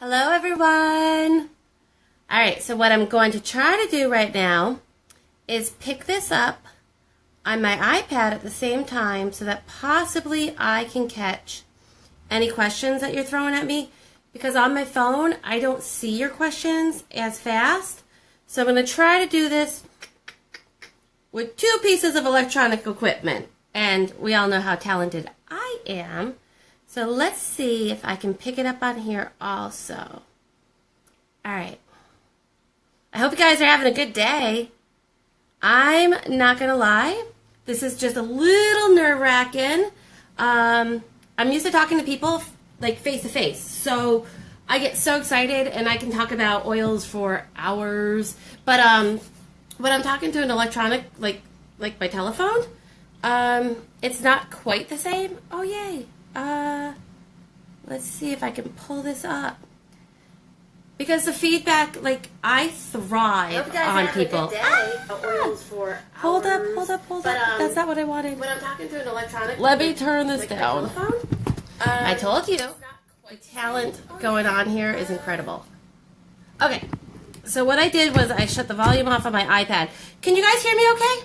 Hello everyone! Alright, so what I'm going to try to do right now is pick this up on my iPad at the same time so that possibly I can catch any questions that you're throwing at me, because on my phone I don't see your questions as fast. So I'm going to try to do this with two pieces of electronic equipment, and we all know how talented I am. So let's see if I can pick it up on here also. Alright. I hope you guys are having a good day. I'm not going to lie. This is just a little nerve-wracking. I'm used to talking to people like face to face. So I get so excited and I can talk about oils for hours. But when I'm talking to an electronic, like by telephone, it's not quite the same. Oh, yay. Let's see if I can pull this up. Because the feedback, like, I thrive on people. Hold up. That's not what I wanted. When I'm talking to an electronic... Let me turn this down. I told you. The talent going on here is incredible. Okay. So what I did was I shut the volume off on my iPad. Can you guys hear me okay?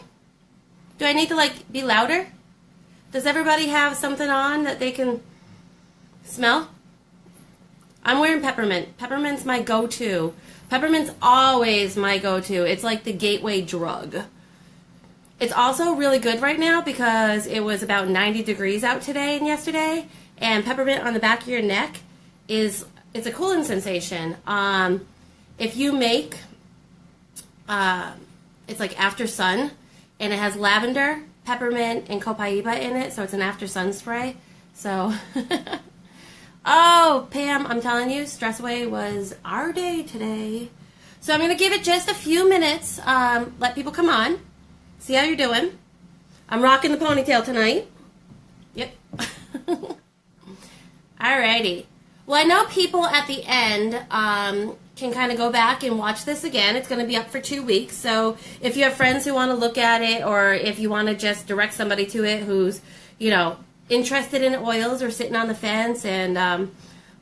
Do I need to, like, be louder? Does everybody have something on that they can smell? I'm wearing peppermint. Peppermint's my go-to. Peppermint's always my go-to. It's like the gateway drug. It's also really good right now because it was about 90 degrees out today and yesterday, and peppermint on the back of your neck it's a cooling sensation. If you make, it's like after sun, and it has lavender, peppermint, and copaiba in it, so it's an after sun spray. So, oh, Pam, I'm telling you, Stress Away was our day today. So I'm going to give it just a few minutes, let people come on, see how you're doing. I'm rocking the ponytail tonight. Yep. Alrighty. Well, I know people at the end can kind of go back and watch this again. It's going to be up for 2 weeks. So if you have friends who want to look at it, or if you want to just direct somebody to it who's, you know, interested in oils or sitting on the fence and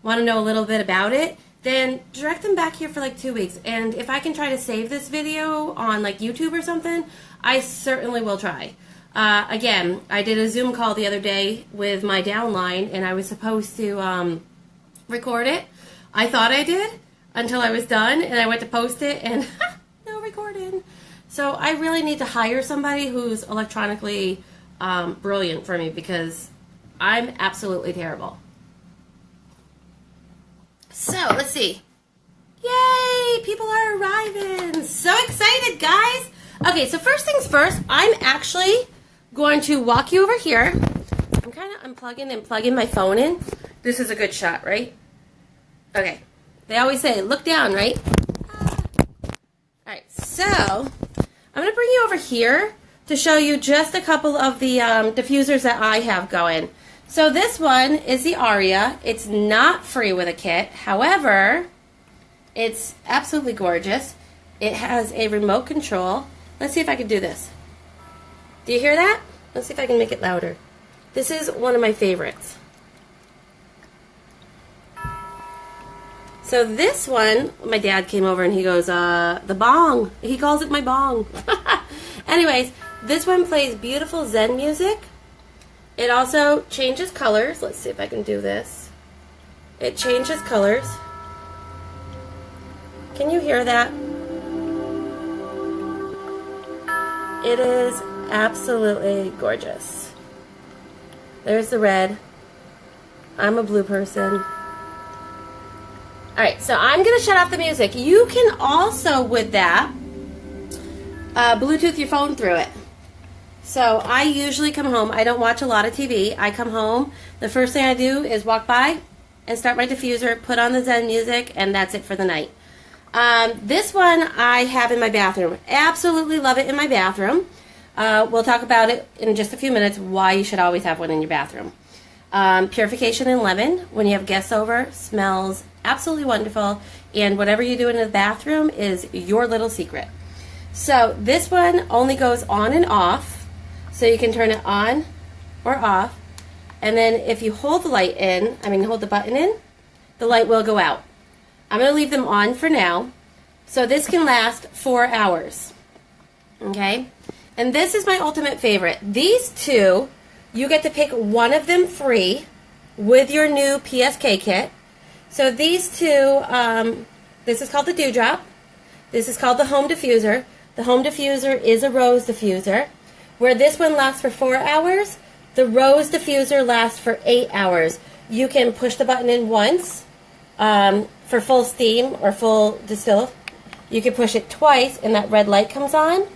want to know a little bit about it, then direct them back here for like 2 weeks. And if I can try to save this video on like YouTube or something, I certainly will try. Again, I did a Zoom call the other day with my downline, and I was supposed to record it. I thought I did until I was done, and I went to post it, and no recording. So I really need to hire somebody who's electronically brilliant for me, because I'm absolutely terrible. So, let's see. Yay! People are arriving. So excited, guys. Okay, so first things first, I'm actually going to walk you over here. I'm kind of unplugging and plugging my phone in. This is a good shot, right? Okay. They always say, look down, right? Alright, so I'm going to bring you over here to show you just a couple of the diffusers that I have going. So this one is the Aria. It's not free with a kit. However, it's absolutely gorgeous. It has a remote control. Let's see if I can do this. Do you hear that? Let's see if I can make it louder. This is one of my favorites. So this one, my dad came over and he goes, the bong. He calls it my bong. Anyways, this one plays beautiful Zen music. It also changes colors. Let's see if I can do this. It changes colors. Can you hear that? It is absolutely gorgeous. There's the red. I'm a blue person. Alright, so I'm going to shut off the music. You can also, with that, Bluetooth your phone through it. So I usually come home. I don't watch a lot of TV. I come home. The first thing I do is walk by and start my diffuser, put on the Zen music, and that's it for the night. This one I have in my bathroom. Absolutely love it in my bathroom. We'll talk about it in just a few minutes, why you should always have one in your bathroom. Purification and lemon, when you have guests over, smells absolutely wonderful, and whatever you do in the bathroom is your little secret. So this one only goes on and off, so you can turn it on or off, and then if you hold the light in, hold the button in, the light will go out. I'm going to leave them on for now. So this can last 4 hours. Okay? And this is my ultimate favorite. These two, you get to pick one of them free with your new PSK kit. So these two, this is called the Dewdrop. This is called the Home Diffuser. The Home Diffuser is a rose diffuser. Where this one lasts for 4 hours, the rose diffuser lasts for 8 hours. You can push the button in once for full steam or full distill. You can push it twice and that red light comes on.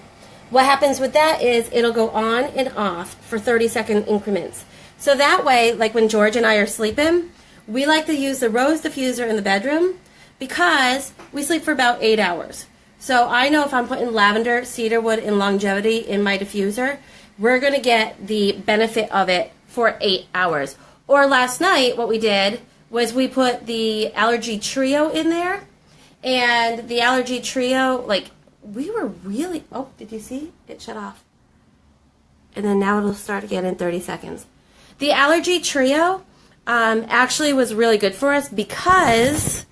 What happens with that is it'll go on and off for 30-second increments. So that way, like when George and I are sleeping, we like to use the rose diffuser in the bedroom because we sleep for about 8 hours. So I know if I'm putting lavender, cedarwood, and longevity in my diffuser, we're going to get the benefit of it for 8 hours. Or last night, what we did was we put the Allergy Trio in there. And the Allergy Trio, like, we were really... Oh, did you see? It shut off. And then now it'll start again in 30 seconds. The Allergy Trio actually was really good for us because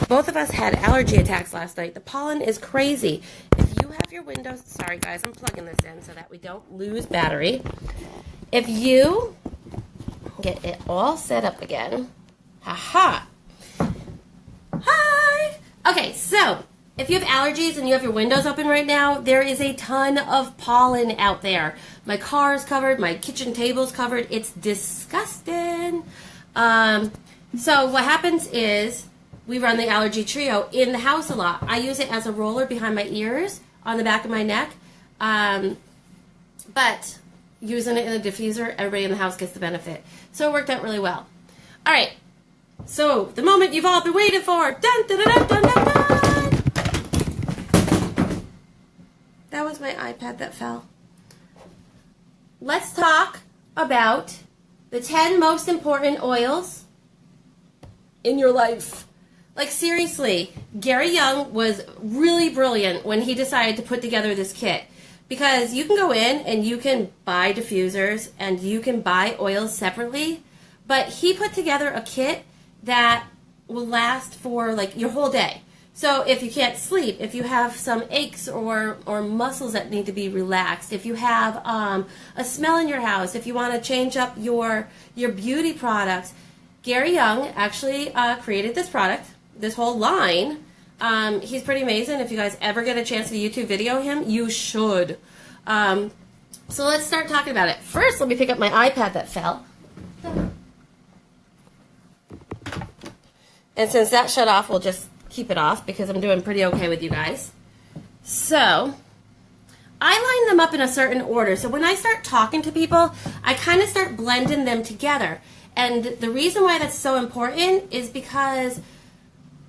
both of us had allergy attacks last night. The pollen is crazy. If you have your windows... Sorry, guys, I'm plugging this in so that we don't lose battery. If you get it all set up again... Ha-ha! Hi! Okay, so if you have allergies and you have your windows open right now, there is a ton of pollen out there. My car is covered. My kitchen table's covered. It's disgusting. So what happens is we run the Allergy Trio in the house a lot. I use it as a roller behind my ears, on the back of my neck. But using it in a diffuser, everybody in the house gets the benefit. So it worked out really well. All right. So the moment you've all been waiting for. Dun, dun, dun, dun, dun, dun. That was my iPad that fell. Let's talk about the 10 most important oils in your life. Like seriously, Gary Young was really brilliant when he decided to put together this kit. Because you can go in and you can buy diffusers and you can buy oils separately. But he put together a kit that will last for like your whole day. So if you can't sleep, if you have some aches or muscles that need to be relaxed, if you have a smell in your house, if you want to change up your beauty products, Gary Young actually created this product, this whole line. He's pretty amazing. If you guys ever get a chance to YouTube video him, you should. So let's start talking about it. First, let me pick up my iPad that fell. And since that shut off, we'll just keep it off because I'm doing pretty okay with you guys. So I line them up in a certain order. So when I start talking to people, I kind of start blending them together. And the reason why that's so important is because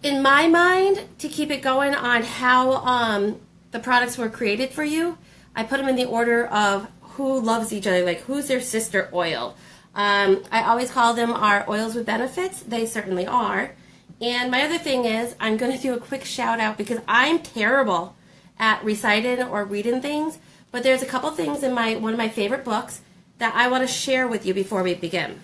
in my mind, to keep it going on how the products were created for you, I put them in the order of who loves each other, like who's their sister oil. I always call them our oils with benefits. They certainly are. And my other thing is I'm going to do a quick shout out because I'm terrible at reciting or reading things, but there's a couple things in one of my favorite books that I want to share with you before we begin.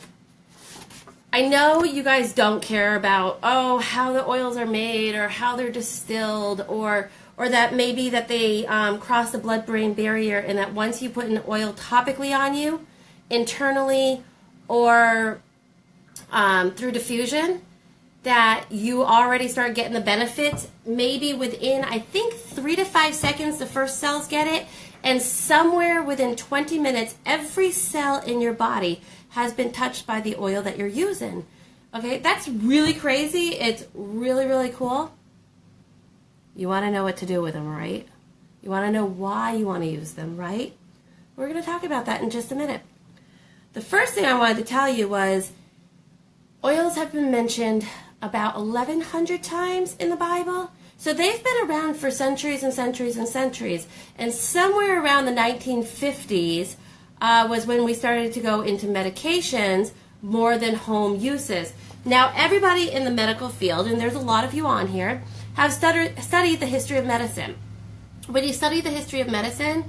I know you guys don't care about, oh, how the oils are made or how they're distilled or that maybe that they cross the blood-brain barrier and that once you put an oil topically on you, internally or through diffusion, that you already start getting the benefits. Maybe within, I think, 3 to 5 seconds, the first cells get it. And somewhere within 20 minutes, every cell in your body has been touched by the oil that you're using. Okay, that's really crazy. It's really, really cool. You want to know what to do with them, right? You want to know why you want to use them, right? We're going to talk about that in just a minute. The first thing I wanted to tell you was oils have been mentioned about 1,100 times in the Bible. So they've been around for centuries and centuries and centuries. And somewhere around the 1950s was when we started to go into medications more than home uses. Now, everybody in the medical field, and there's a lot of you on here, have studied the history of medicine. When you study the history of medicine,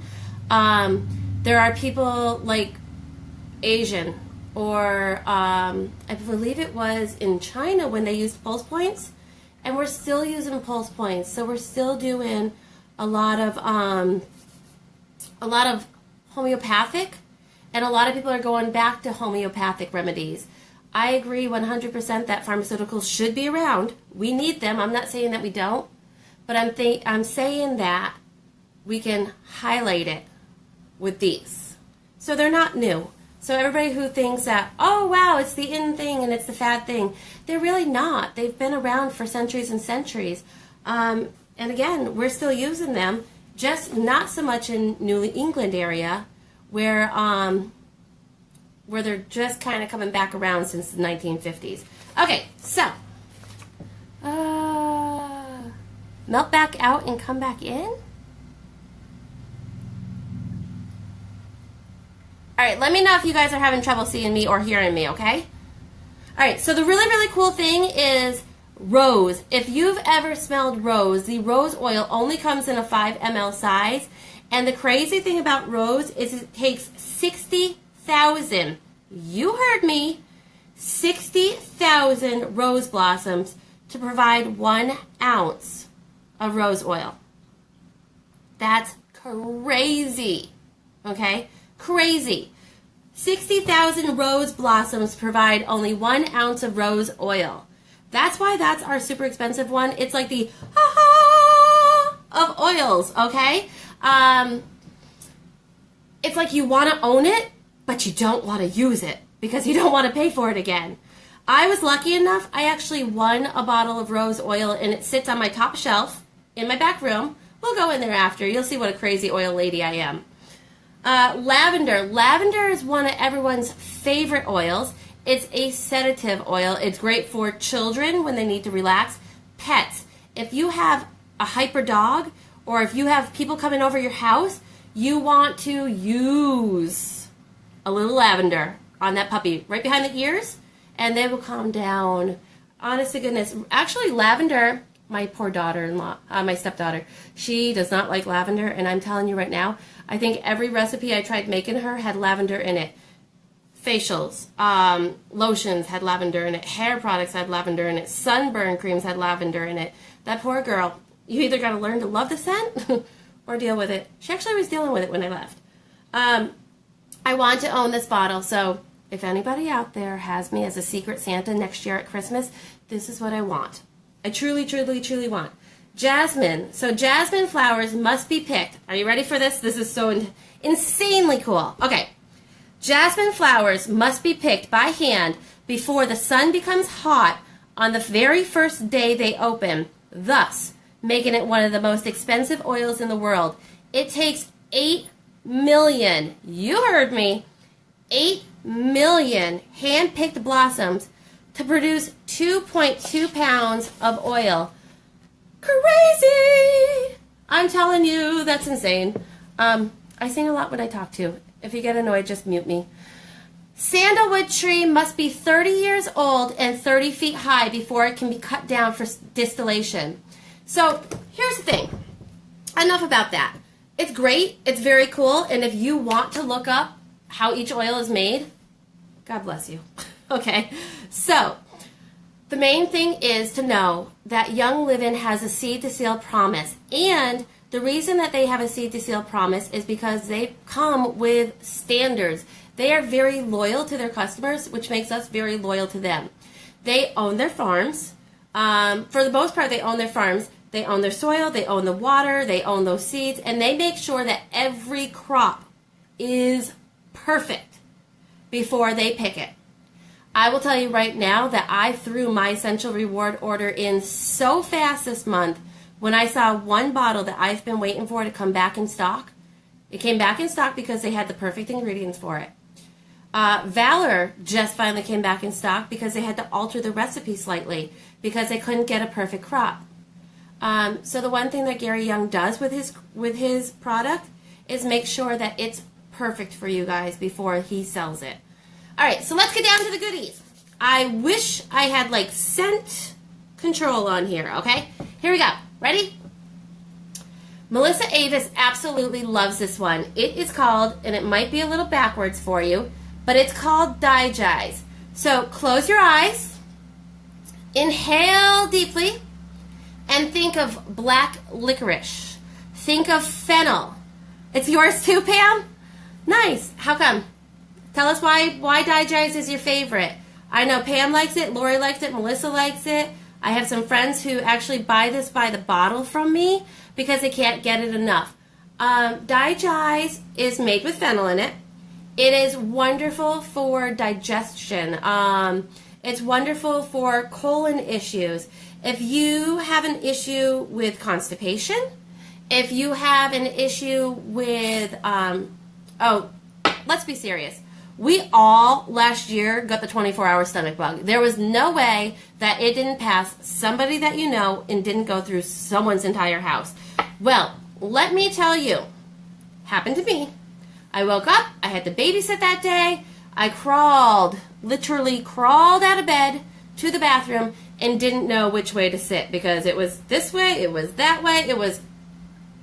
there are people like Asian, or I believe it was in China when they used pulse points, and we're still using pulse points. So we're still doing a lot of homeopathic, and a lot of people are going back to homeopathic remedies. I agree 100% that pharmaceuticals should be around. We need them. I'm not saying that we don't, but I'm saying that we can highlight it with these. So they're not new. So everybody who thinks that, oh wow, it's the in thing and it's the fad thing, they're really not. They've been around for centuries and centuries. And again, we're still using them, just not so much in New England area where they're just kind of coming back around since the 1950s. Okay, so melt back out and come back in. All right, let me know if you guys are having trouble seeing me or hearing me, okay? All right, so the really, really cool thing is rose. If you've ever smelled rose, the rose oil only comes in a 5 ml size. And the crazy thing about rose is it takes 60,000, you heard me, 60,000 rose blossoms to provide 1 ounce of rose oil. That's crazy, okay? Crazy. 60,000 rose blossoms provide only 1 ounce of rose oil. That's why that's our super expensive one. It's like the of oils, okay? It's like you want to own it, but you don't want to use it because you don't want to pay for it again. I was lucky enough, I actually won a bottle of rose oil, and it sits on my top shelf in my back room. We'll go in there after. You'll see what a crazy oil lady I am. Lavender. Lavender is one of everyone's favorite oils. It's a sedative oil. It's great for children when they need to relax. Pets. If you have a hyper dog, or if you have people coming over your house, you want to use a little lavender on that puppy right behind the ears, and they will calm down. Honest to goodness. Actually, lavender, my poor daughter-in-law, my stepdaughter, she does not like lavender, and I'm telling you right now, I think every recipe I tried making her had lavender in it. Facials, lotions had lavender in it. Hair products had lavender in it. Sunburn creams had lavender in it. That poor girl, you either got to learn to love the scent or deal with it. She actually was dealing with it when I left. I want to own this bottle, so if anybody out there has me as a secret Santa next year at Christmas, this is what I want. I truly, truly, truly want. Jasmine. So jasmine flowers must be picked. Are you ready for this? This is so insanely cool. Okay. Jasmine flowers must be picked by hand before the sun becomes hot on the very first day they open, thus making it one of the most expensive oils in the world. It takes 8 million, you heard me, 8 million hand-picked blossoms to produce 2.2 pounds of oil. Crazy! I'm telling you, that's insane. I sing a lot when I talk to. If you get annoyed, just mute me. Sandalwood tree must be 30 years old and 30 feet high before it can be cut down for distillation. So here's the thing. Enough about that. It's great. It's very cool. And if you want to look up how each oil is made, God bless you. Okay. So the main thing is to know that Young Living has a seed to seal promise. And the reason that they have a seed to seal promise is because they come with standards. They are very loyal to their customers, which makes us very loyal to them. They own their farms. For the most part, they own their farms. They own their soil. They own the water. They own those seeds. And they make sure that every crop is perfect before they pick it. I will tell you right now that I threw my Essential Reward order in so fast this month when I saw one bottle that I've been waiting for to come back in stock. It came back in stock because they had the perfect ingredients for it. Valor just finally came back in stock because they had to alter the recipe slightly because they couldn't get a perfect crop. So the one thing that Gary Young does with his product is make sure that it's perfect for you guys before he sells it. All right, so let's get down to the goodies. I wish I had like scent control on here, okay? Here we go. Ready? Melissa Avis absolutely loves this one. It is called, and it might be a little backwards for you, but it's called Digize. So close your eyes, inhale deeply, And think of black licorice. Think of fennel. It's yours too, Pam? Nice. How come? Tell us why Digest is your favorite. I know Pam likes it, Lori likes it, Melissa likes it. I have some friends who actually buy this by the bottle from me because they can't get it enough. Digest is made with fennel in it. It is wonderful for digestion. It's wonderful for colon issues. If you have an issue with constipation, if you have an issue with, let's be serious. We all last year got the 24-hour stomach bug. There was no way that it didn't pass somebody that you know and didn't go through someone's entire house. Well, let me tell you, happened to me. I woke up, I had to babysit that day. I literally crawled out of bed to the bathroom and didn't know which way to sit because it was this way, it was that way, it was,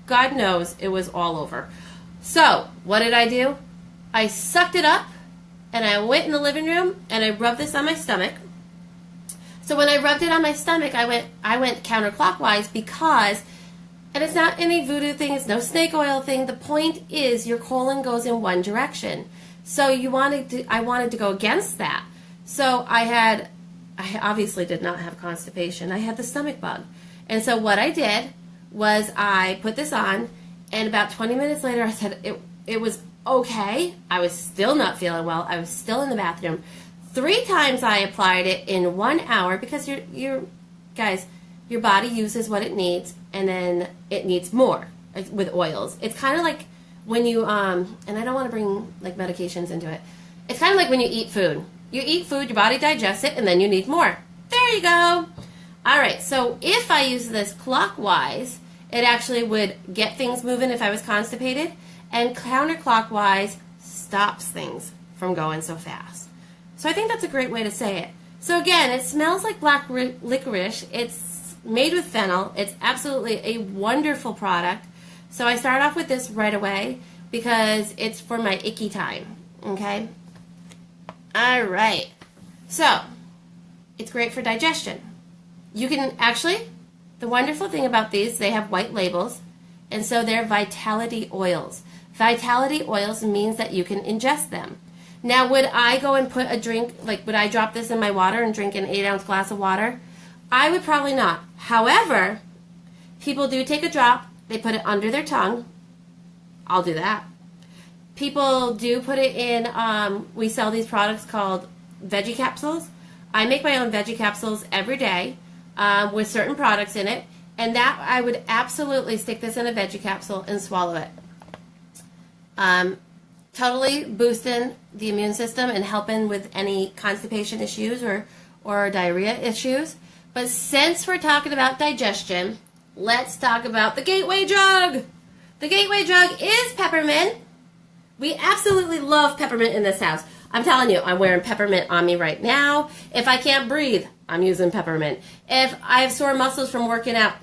God knows, it was all over. So, what did I do? I sucked it up and I went in the living room and I rubbed this on my stomach. So when I rubbed it on my stomach, I went counterclockwise because, and it's not any voodoo thing, it's no snake oil thing. The point is your colon goes in one direction. So I wanted to go against that. So I obviously did not have constipation. I had the stomach bug. And so what I did was I put this on, and about 20 minutes later I said it was okay. I was still not feeling well. I was still in the bathroom. 3 times I applied it in 1 hour because guys, your body uses what it needs and then it needs more with oils. It's kind of like when you, and I don't want to bring like medications into it. It's kind of like when you eat food. You eat food, your body digests it, and then you need more. There you go. All right, so if I use this clockwise, it actually would get things moving if I was constipated, and counterclockwise stops things from going so fast. So I think that's a great way to say it. So again, it smells like black licorice. It's made with fennel. It's absolutely a wonderful product. So I start off with this right away because it's for my icky time, okay? All right. So it's great for digestion. You can actually, the wonderful thing about these, they have white labels, and so they're vitality oils. Vitality oils means that you can ingest them. Now, would I go and put a drink, like would I drop this in my water and drink an 8-ounce glass of water? I would probably not. However, people do take a drop, they put it under their tongue. I'll do that. People do put it in, we sell these products called veggie capsules. I make my own veggie capsules every day with certain products in it, and that I would absolutely stick this in a veggie capsule and swallow it. Totally boosting the immune system and helping with any constipation issues or diarrhea issues. But since we're talking about digestion, let's talk about the gateway drug. The gateway drug is peppermint. We absolutely love peppermint in this house. I'm telling you, I'm wearing peppermint on me right now. If I can't breathe, I'm using peppermint. If I have sore muscles from working out,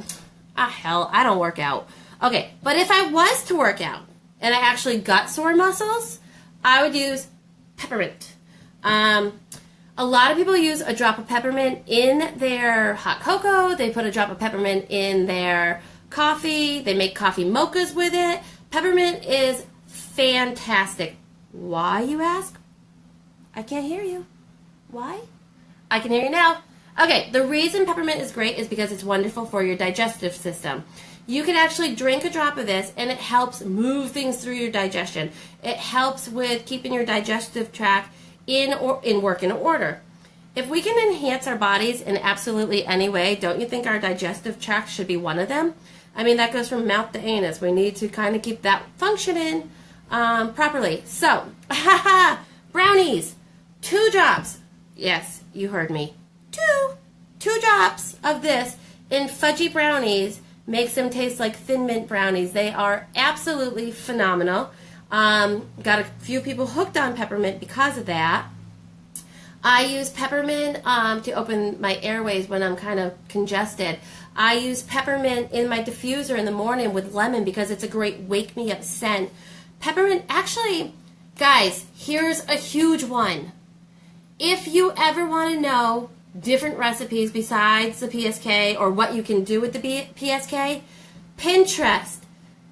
hell, I don't work out. Okay, but if I was to work out and I actually got sore muscles, I would use peppermint. A lot of people use a drop of peppermint in their hot cocoa. They put a drop of peppermint in their coffee. They make coffee mochas with it. Peppermint is fantastic. Why, you ask? I can't hear you. Why? I can hear you now. Okay, the reason peppermint is great is because it's wonderful for your digestive system. You can actually drink a drop of this and it helps move things through your digestion. It helps with keeping your digestive tract in working order. If we can enhance our bodies in absolutely any way, don't you think our digestive tract should be one of them? I mean, that goes from mouth to anus. We need to kind of keep that functioning properly. So, brownies, 2 drops. Yes, you heard me. 2 drops of this in fudgy brownies makes them taste like Thin Mint brownies. They are absolutely phenomenal. Got a few people hooked on peppermint because of that. I use peppermint to open my airways when I'm kind of congested. I use peppermint in my diffuser in the morning with lemon because it's a great wake-me-up scent. Peppermint, actually, guys, here's a huge one. If you ever want to know different recipes besides the PSK or what you can do with the PSK, Pinterest,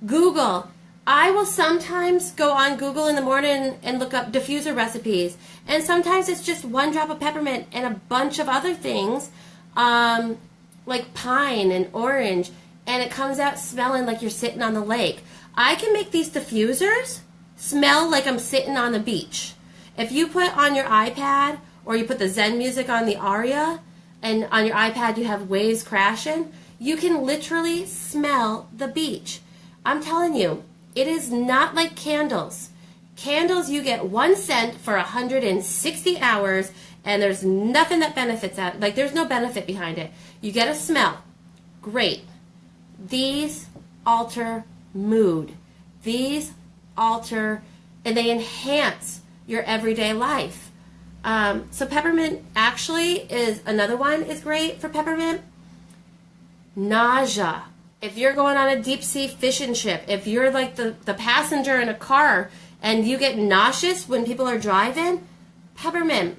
Google. I will sometimes go on Google in the morning and look up diffuser recipes. And sometimes it's just 1 drop of peppermint and a bunch of other things, like pine and orange, and it comes out smelling like you're sitting on the lake. I can make these diffusers smell like I'm sitting on the beach. If you put on your iPad, or you put the Zen music on the Aria, and on your iPad you have waves crashing, you can literally smell the beach. I'm telling you, it is not like candles. Candles, you get 1 cent for 160 hours, and there's nothing that benefits that. Like, there's no benefit behind it. You get a smell. Great. These alter mood. These alter, and they enhance your everyday life. So peppermint actually is another one is great for peppermint. Nausea. If you're going on a deep sea fishing ship, if you're like the passenger in a car and you get nauseous when people are driving, peppermint.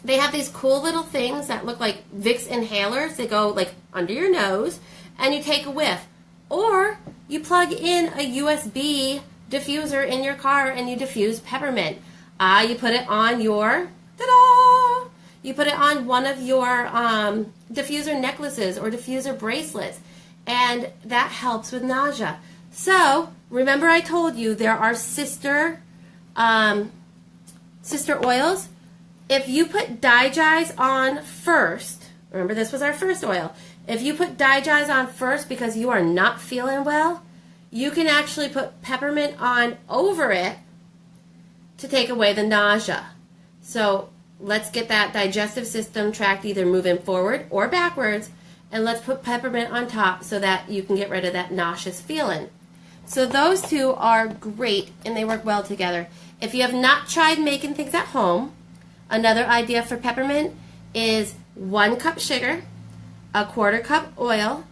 They have these cool little things that look like Vicks inhalers. They go like under your nose and you take a whiff. Or you plug in a USB diffuser in your car and you diffuse peppermint. You put it on your, ta-da! You put it on one of your diffuser necklaces or diffuser bracelets. And that helps with nausea. So, remember I told you there are sister oils. If you put Digize on first, remember this was our first oil. If you put Digize on first because you are not feeling well, you can actually put peppermint on over it to take away the nausea. So, let's get that digestive system tract either moving forward or backwards. And let's put peppermint on top so that you can get rid of that nauseous feeling. So those two are great and they work well together. If you have not tried making things at home, another idea for peppermint is 1 cup sugar, 1/4 cup oil,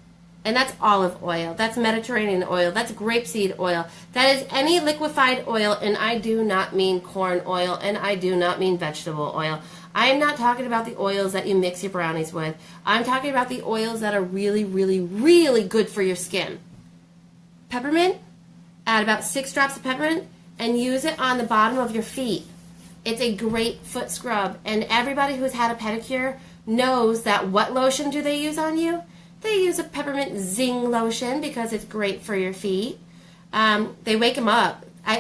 and that's olive oil, that's Mediterranean oil, that's grapeseed oil, that is any liquefied oil, and I do not mean corn oil, and I do not mean vegetable oil. I am not talking about the oils that you mix your brownies with. I'm talking about the oils that are really, really, really good for your skin. Peppermint, add about 6 drops of peppermint and use it on the bottom of your feet. It's a great foot scrub, and everybody who's had a pedicure knows that what lotion do they use on you? They use a peppermint zing lotion because it's great for your feet. They wake them up. I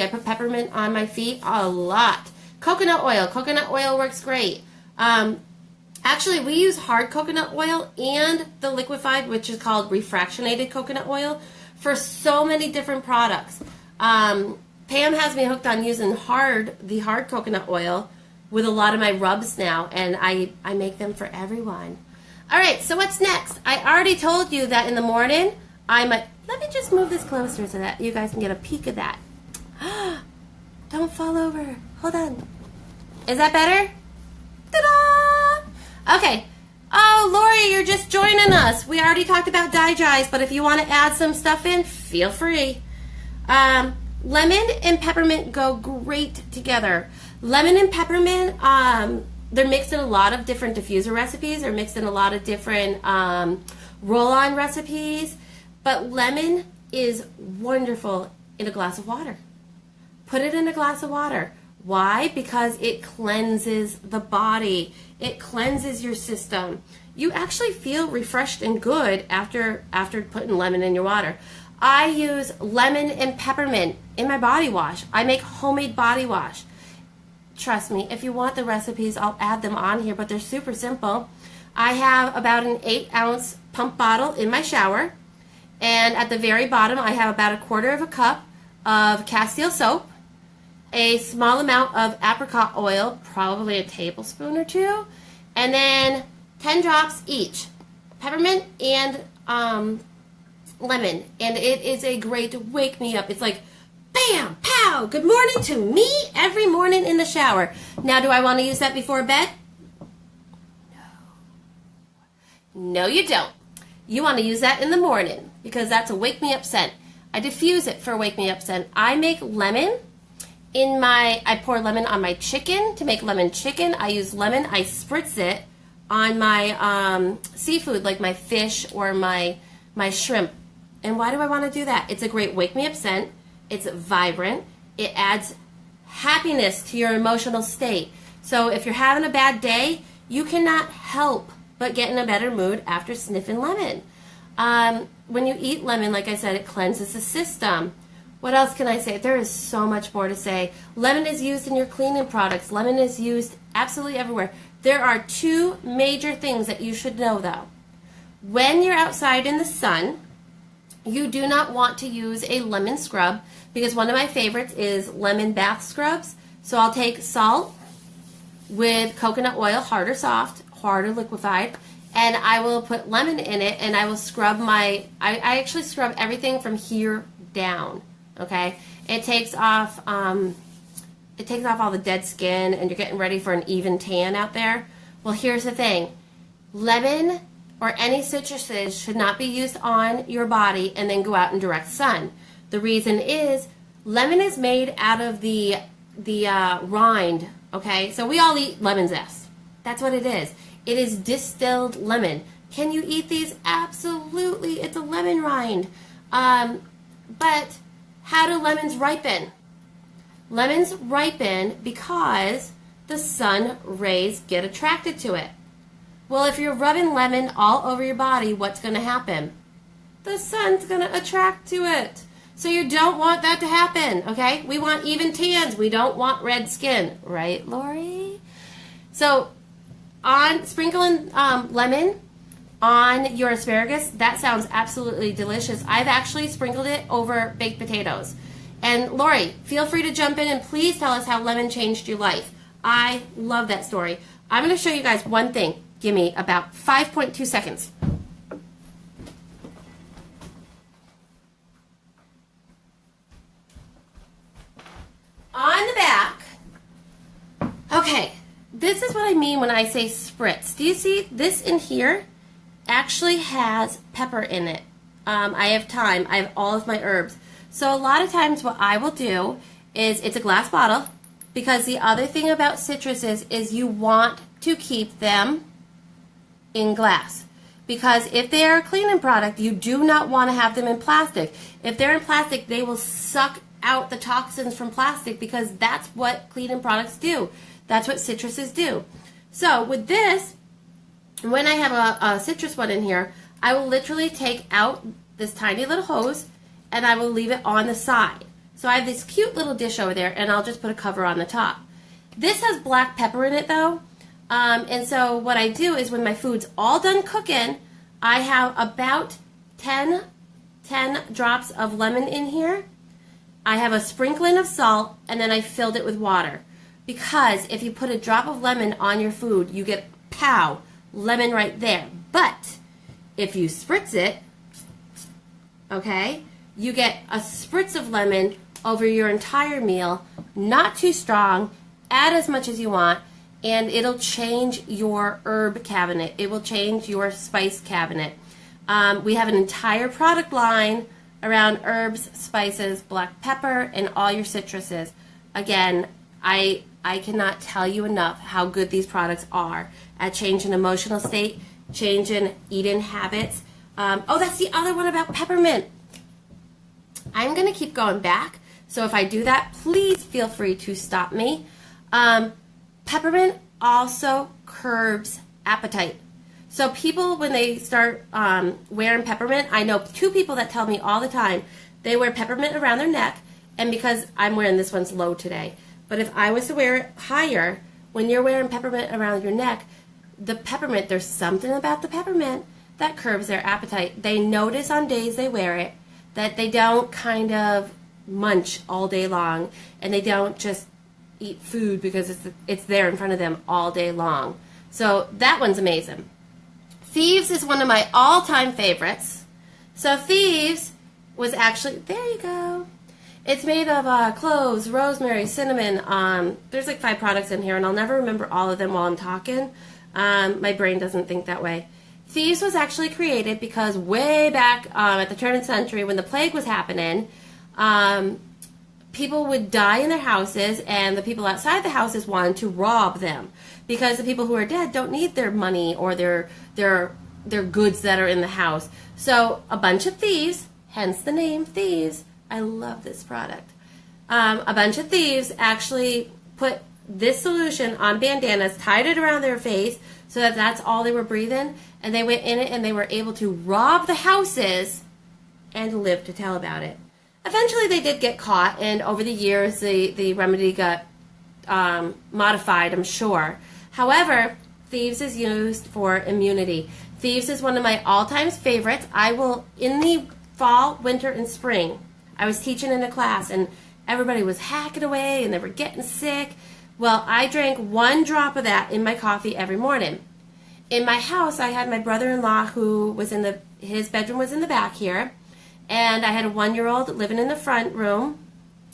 put peppermint on my feet a lot. Coconut oil works great. Actually, we use hard coconut oil and the liquefied, which is called refractionated coconut oil, for so many different products. Pam has me hooked on using the hard coconut oil with a lot of my rubs now, and I make them for everyone. All right, so what's next? I already told you that in the morning, let me just move this closer so that you guys can get a peek of that. Don't fall over. Hold on. Is that better? Ta-da! Okay. Oh, Lori, you're just joining us. We already talked about Digize, but if you want to add some stuff in, feel free. Lemon and peppermint go great together. Lemon and peppermint, they're mixed in a lot of different diffuser recipes. They're mixed in a lot of different roll-on recipes. But lemon is wonderful in a glass of water. Put it in a glass of water. Why? Because it cleanses the body. It cleanses your system. You actually feel refreshed and good after putting lemon in your water. I use lemon and peppermint in my body wash. I make homemade body wash. Trust me, if you want the recipes, I'll add them on here, but they're super simple. I have about an 8-ounce pump bottle in my shower, and at the very bottom I have about 1/4 cup of Castile soap, a small amount of apricot oil, probably a tablespoon or 2, and then 10 drops each, peppermint and lemon, and it is a great wake me up. It's like bam, pow, good morning to me every morning in the shower. Now, do I want to use that before bed? No, you don't. You want to use that in the morning because that's a wake me up scent. I diffuse it for a wake me up scent. I make lemon I pour lemon on my chicken to make lemon chicken. I use lemon, I spritz it on my seafood, like my fish or my shrimp. And why do I want to do that? It's a great wake-me-up scent. It's vibrant. It adds happiness to your emotional state. So if you're having a bad day, you cannot help but get in a better mood after sniffing lemon. When you eat lemon, like I said, it cleanses the system. What else can I say? There is so much more to say. Lemon is used in your cleaning products. Lemon is used absolutely everywhere. There are two major things that you should know, though. When you're outside in the sun, you do not want to use a lemon scrub, because one of my favorites is lemon bath scrubs. So I'll take salt with coconut oil, hard or soft, hard or liquefied, and I will put lemon in it, and I will scrub I actually scrub everything from here down, okay? It takes off all the dead skin, and you're getting ready for an even tan out there. Well, here's the thing. Lemon or any citruses should not be used on your body and then go out in direct sun. The reason is lemon is made out of the rind, okay? So we all eat lemon zest. That's what it is. It is distilled lemon. Can you eat these? Absolutely. It's a lemon rind. But how do lemons ripen? Lemons ripen because the sun rays get attracted to it. Well, if you're rubbing lemon all over your body, what's going to happen? The sun's going to attract to it. So you don't want that to happen, okay? We want even tans. We don't want red skin. Right, Lori? So sprinkling lemon on your asparagus, that sounds absolutely delicious. I've actually sprinkled it over baked potatoes. And Lori, feel free to jump in and please tell us how lemon changed your life. I love that story. I'm going to show you guys one thing. Give me about 5.2 seconds. On the back, okay, this is what I mean when I say spritz. Do you see this in here? Actually has pepper in it. I have thyme. I have all of my herbs. So a lot of times what I will do is, it's a glass bottle, because the other thing about citruses is you want to keep them in glass. Because if they are a cleaning product, you do not want to have them in plastic. If they're in plastic, they will suck out the toxins from plastic, because that's what cleaning products do. That's what citruses do. So with this, when I have a citrus one in here, I will literally take out this tiny little hose and I will leave it on the side. So I have this cute little dish over there, and I'll just put a cover on the top. This has black pepper in it though. And so what I do is, when my food's all done cooking, I have about 10 drops of lemon in here. I have a sprinkling of salt, and then I filled it with water. Because if you put a drop of lemon on your food, you get, pow, lemon right there. But if you spritz it, okay, you get a spritz of lemon over your entire meal, not too strong, add as much as you want, and it'll change your herb cabinet. It will change your spice cabinet. We have an entire product line around herbs, spices, black pepper, and all your citruses. Again, I cannot tell you enough how good these products are at changing emotional state, changing eating habits. Oh, that's the other one about peppermint. I'm going to keep going back, so if I do that, please feel free to stop me. Peppermint also curbs appetite. So people, when they start wearing peppermint, I know two people that tell me all the time, they wear peppermint around their neck, and because I'm wearing this one's low today, but if I was to wear it higher, when you're wearing peppermint around your neck, the peppermint, there's something about the peppermint that curbs their appetite. They notice on days they wear it that they don't kind of munch all day long, and they don't just eat food because it's there in front of them all day long. So that one's amazing. Thieves is one of my all-time favorites. So Thieves was actually, there you go. It's made of cloves, rosemary, cinnamon. There's like 5 products in here, and I'll never remember all of them while I'm talking. My brain doesn't think that way. Thieves was actually created because way back at the turn of the century, when the plague was happening, people would die in their houses, and the people outside the houses wanted to rob them. because the people who are dead don't need their money or their goods that are in the house. So a bunch of thieves, hence the name Thieves. I love this product. A bunch of thieves actually put this solution on bandanas, tied it around their face so that that's all they were breathing, and they went in it and they were able to rob the houses and live to tell about it. Eventually they did get caught, and over the years the remedy got modified, I'm sure. However, Thieves is used for immunity. Thieves is one of my all-time favorites. I will, in the fall, winter, and spring, I was teaching in a class, and everybody was hacking away, and they were getting sick. Well, I drank 1 drop of that in my coffee every morning. In my house, I had my brother-in-law who was his bedroom was in the back here, and I had a 1-year-old living in the front room,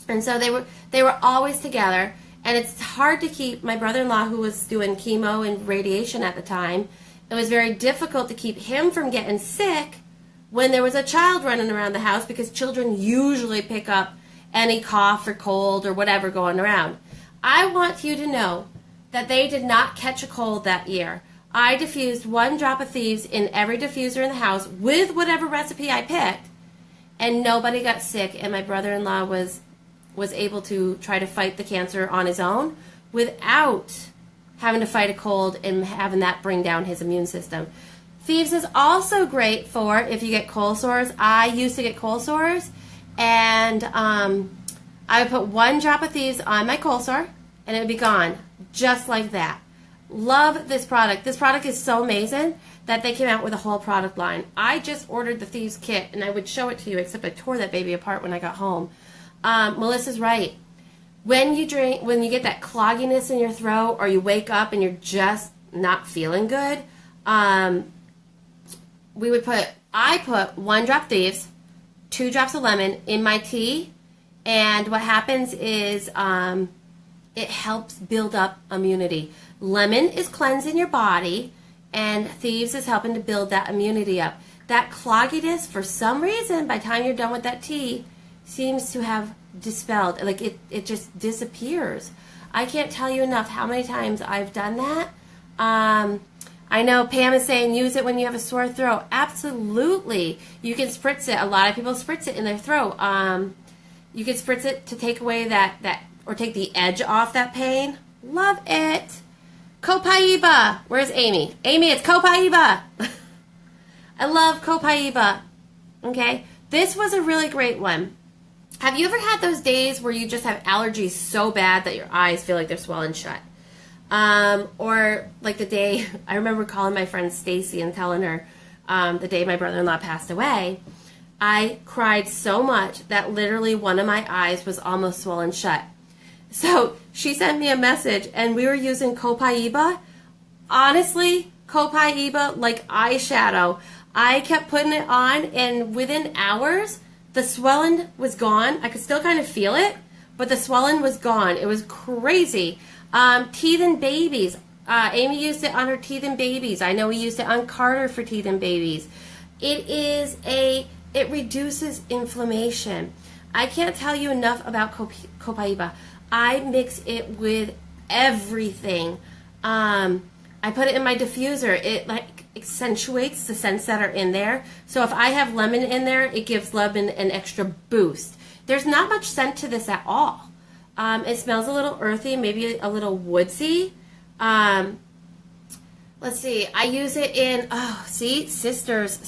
and so they were always together. And it's hard to keep my brother-in-law, who was doing chemo and radiation at the time. It was very difficult to keep him from getting sick when there was a child running around the house, because children usually pick up any cough or cold or whatever going around. I want you to know that they did not catch a cold that year. I diffused 1 drop of Thieves in every diffuser in the house with whatever recipe I picked, and nobody got sick, and my brother-in-law was able to try to fight the cancer on his own without having to fight a cold and having that bring down his immune system. Thieves is also great for if you get cold sores. I used to get cold sores, and I would put 1 drop of Thieves on my cold sore, and it would be gone, just like that. Love this product. This product is so amazing that they came out with a whole product line. I just ordered the Thieves kit, and I would show it to you, except I tore that baby apart when I got home. Melissa's right. When you get that clogginess in your throat, or you wake up and you're just not feeling good, I put 1 drop Thieves, 2 drops of lemon in my tea, and what happens is it helps build up immunity. Lemon is cleansing your body, and Thieves is helping to build that immunity up. That clogginess, for some reason, by the time you're done with that tea, seems to have dispelled. Like it just disappears. I can't tell you enough how many times I've done that. I know Pam is saying use it when you have a sore throat. Absolutely. You can spritz it. A lot of people spritz it in their throat. You can spritz it to take away that or take the edge off that pain. Love it. Copaiba. Where's Amy? Amy, it's Copaiba. I love Copaiba. Okay? This was a really great one. Have you ever had those days where you just have allergies so bad that your eyes feel like they're swelling shut? Or like the day, I remember calling my friend Stacy and telling her the day my brother-in-law passed away, I cried so much that literally one of my eyes was almost swollen shut. So she sent me a message, and we were using Copaiba. Honestly, Copaiba like eyeshadow. I kept putting it on, and within hours, the swelling was gone. I could still kind of feel it, but the swelling was gone. It was crazy. Teeth and babies. Amy used it on her teeth and babies. I know we used it on Carter for teeth and babies. It reduces inflammation. I can't tell you enough about Copaiba. I mix it with everything. I put it in my diffuser. It accentuates the scents that are in there. So if I have lemon in there, it gives lemon an extra boost. There's not much scent to this at all. It smells a little earthy, maybe a little woodsy. Let's see. I use it in, Sisters.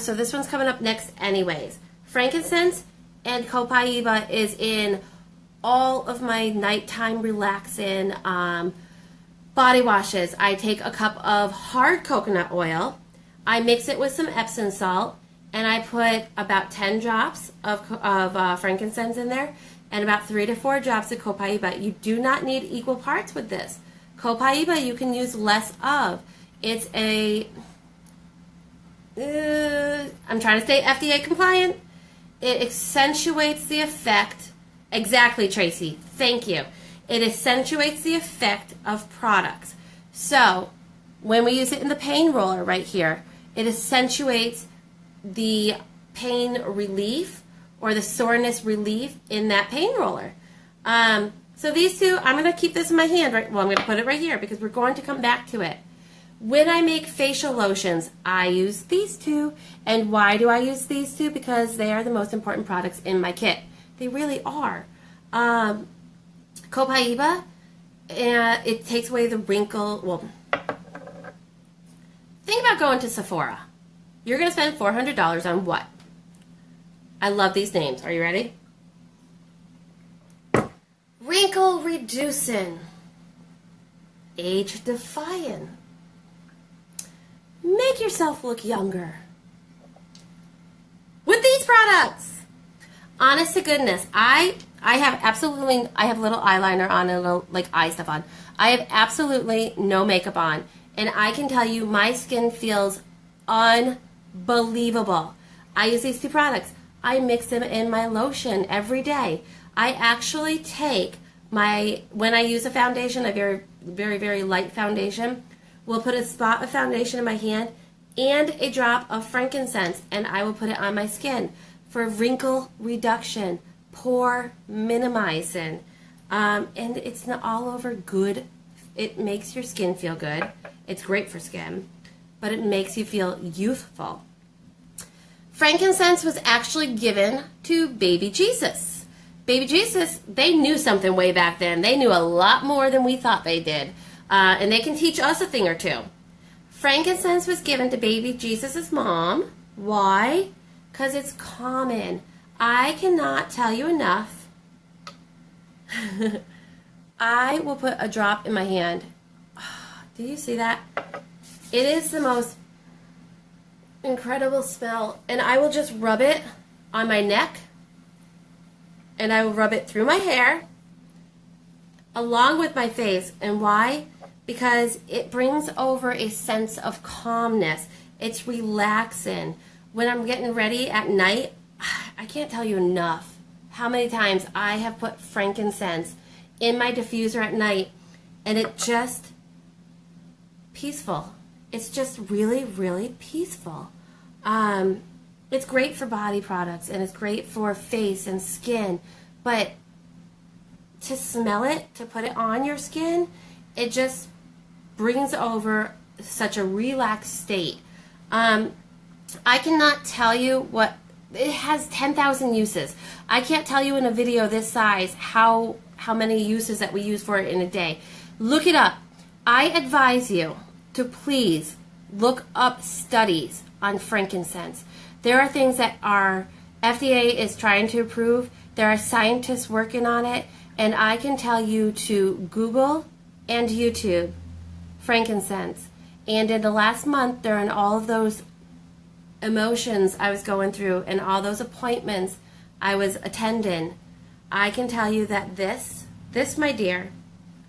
So this one's coming up next anyways. Frankincense and Copaiba is in all of my nighttime relaxing body washes. I take a cup of hard coconut oil, I mix it with some Epsom salt, and I put about 10 drops of frankincense in there and about 3 to 4 drops of Copaiba. You do not need equal parts with this. Copaiba you can use less of. It's I'm trying to stay FDA compliant. It accentuates the effect. Exactly, Tracy. Thank you. It accentuates the effect of products. So when we use it in the pain roller right here, it accentuates the pain relief or the soreness relief in that pain roller. So these two, I'm going to keep this in my hand, right? Well, I'm going to put it right here because we're going to come back to it. When I make facial lotions, I use these two. And why do I use these two? Because they are the most important products in my kit. They really are. Copaiba, it takes away the wrinkle. Well, think about going to Sephora. You're going to spend $400 on what? I love these names. Are you ready? Wrinkle reducing, age defying, make yourself look younger with these products. Honest to goodness, I have little eyeliner on and little like eye stuff on. I have absolutely no makeup on, and I can tell you my skin feels unbelievable. I use these two products. I mix them in my lotion every day. I actually take when I use a foundation, a very, very, very light foundation, will put a spot of foundation in my hand and a drop of frankincense, and I will put it on my skin for wrinkle reduction, pore minimizing, and it's not all over good. It makes your skin feel good. It's great for skin, but it makes you feel youthful. Frankincense was actually given to baby Jesus. Baby Jesus, they knew something way back then. They knew a lot more than we thought they did. And they can teach us a thing or two. Frankincense was given to baby Jesus' mom. Why? Because it's common. I cannot tell you enough. I will put a drop in my hand. Do you see that? It is the most incredible smell. And I will just rub it on my neck. And I will rub it through my hair along with my face. And why? Because it brings over a sense of calmness. It's relaxing. When I'm getting ready at night, I can't tell you enough how many times I have put frankincense in my diffuser at night, and it just peaceful. It's just really, really peaceful. It's great for body products, and it's great for face and skin, but to smell it, to put it on your skin, it just brings over such a relaxed state. I cannot tell you what, it has 10,000 uses. I can't tell you in a video this size how many uses that we use for it in a day. Look it up. I advise you to please look up studies on frankincense. There are things that our FDA is trying to approve. There are scientists working on it, and I can tell you to Google and YouTube frankincense. And in the last month, during all of those emotions I was going through and all those appointments I was attending, I can tell you that this, my dear,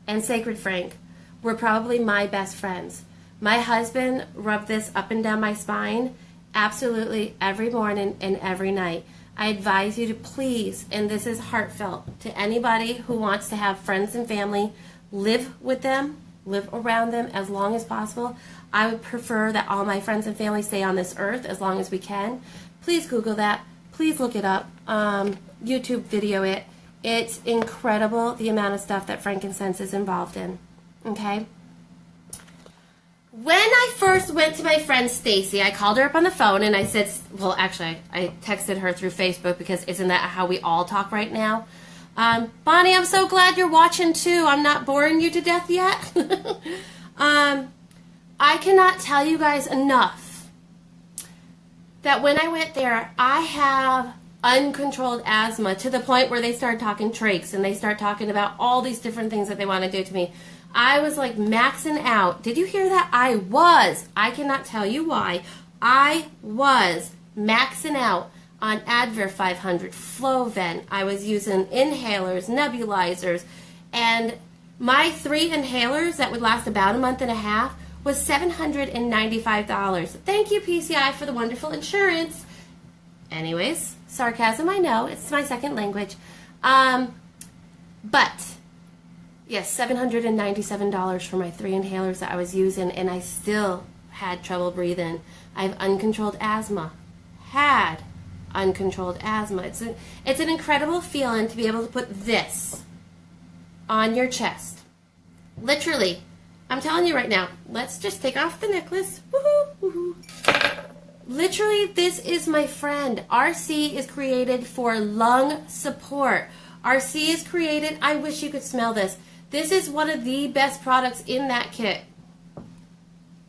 and Sacred Frank were probably my best friends. My husband rubbed this up and down my spine absolutely every morning and every night. I advise you to please, and this is heartfelt, to anybody who wants to have friends and family, live with them, live around them as long as possible. I would prefer that all my friends and family stay on this earth as long as we can. Please Google that. Please look it up. YouTube video it. It's incredible the amount of stuff that frankincense is involved in. Okay? When I first went to my friend Stacy, I called her up on the phone and I said, well, actually, I texted her through Facebook because isn't that how we all talk right now? Bonnie, I'm so glad you're watching too. I'm not boring you to death yet. I cannot tell you guys enough that when I went there, I have uncontrolled asthma to the point where they start talking trachs and they start talking about all these different things that they want to do to me. I was like maxing out. Did you hear that? I cannot tell you why. I was maxing out on Advair 500, Flovent. I was using inhalers, nebulizers, and my 3 inhalers that would last about a month and a half was $795. Thank you, PCI, for the wonderful insurance. Anyways, sarcasm, I know. It's my second language. But yes, $797 for my 3 inhalers that I was using, and I still had trouble breathing. I have uncontrolled asthma. Had uncontrolled asthma. It's an incredible feeling to be able to put this on your chest. Literally, I'm telling you right now, let's just take off the necklace. Woohoo, woohoo. Literally, this is my friend. RC is created for lung support. RC is created, I wish you could smell this. This is one of the best products in that kit.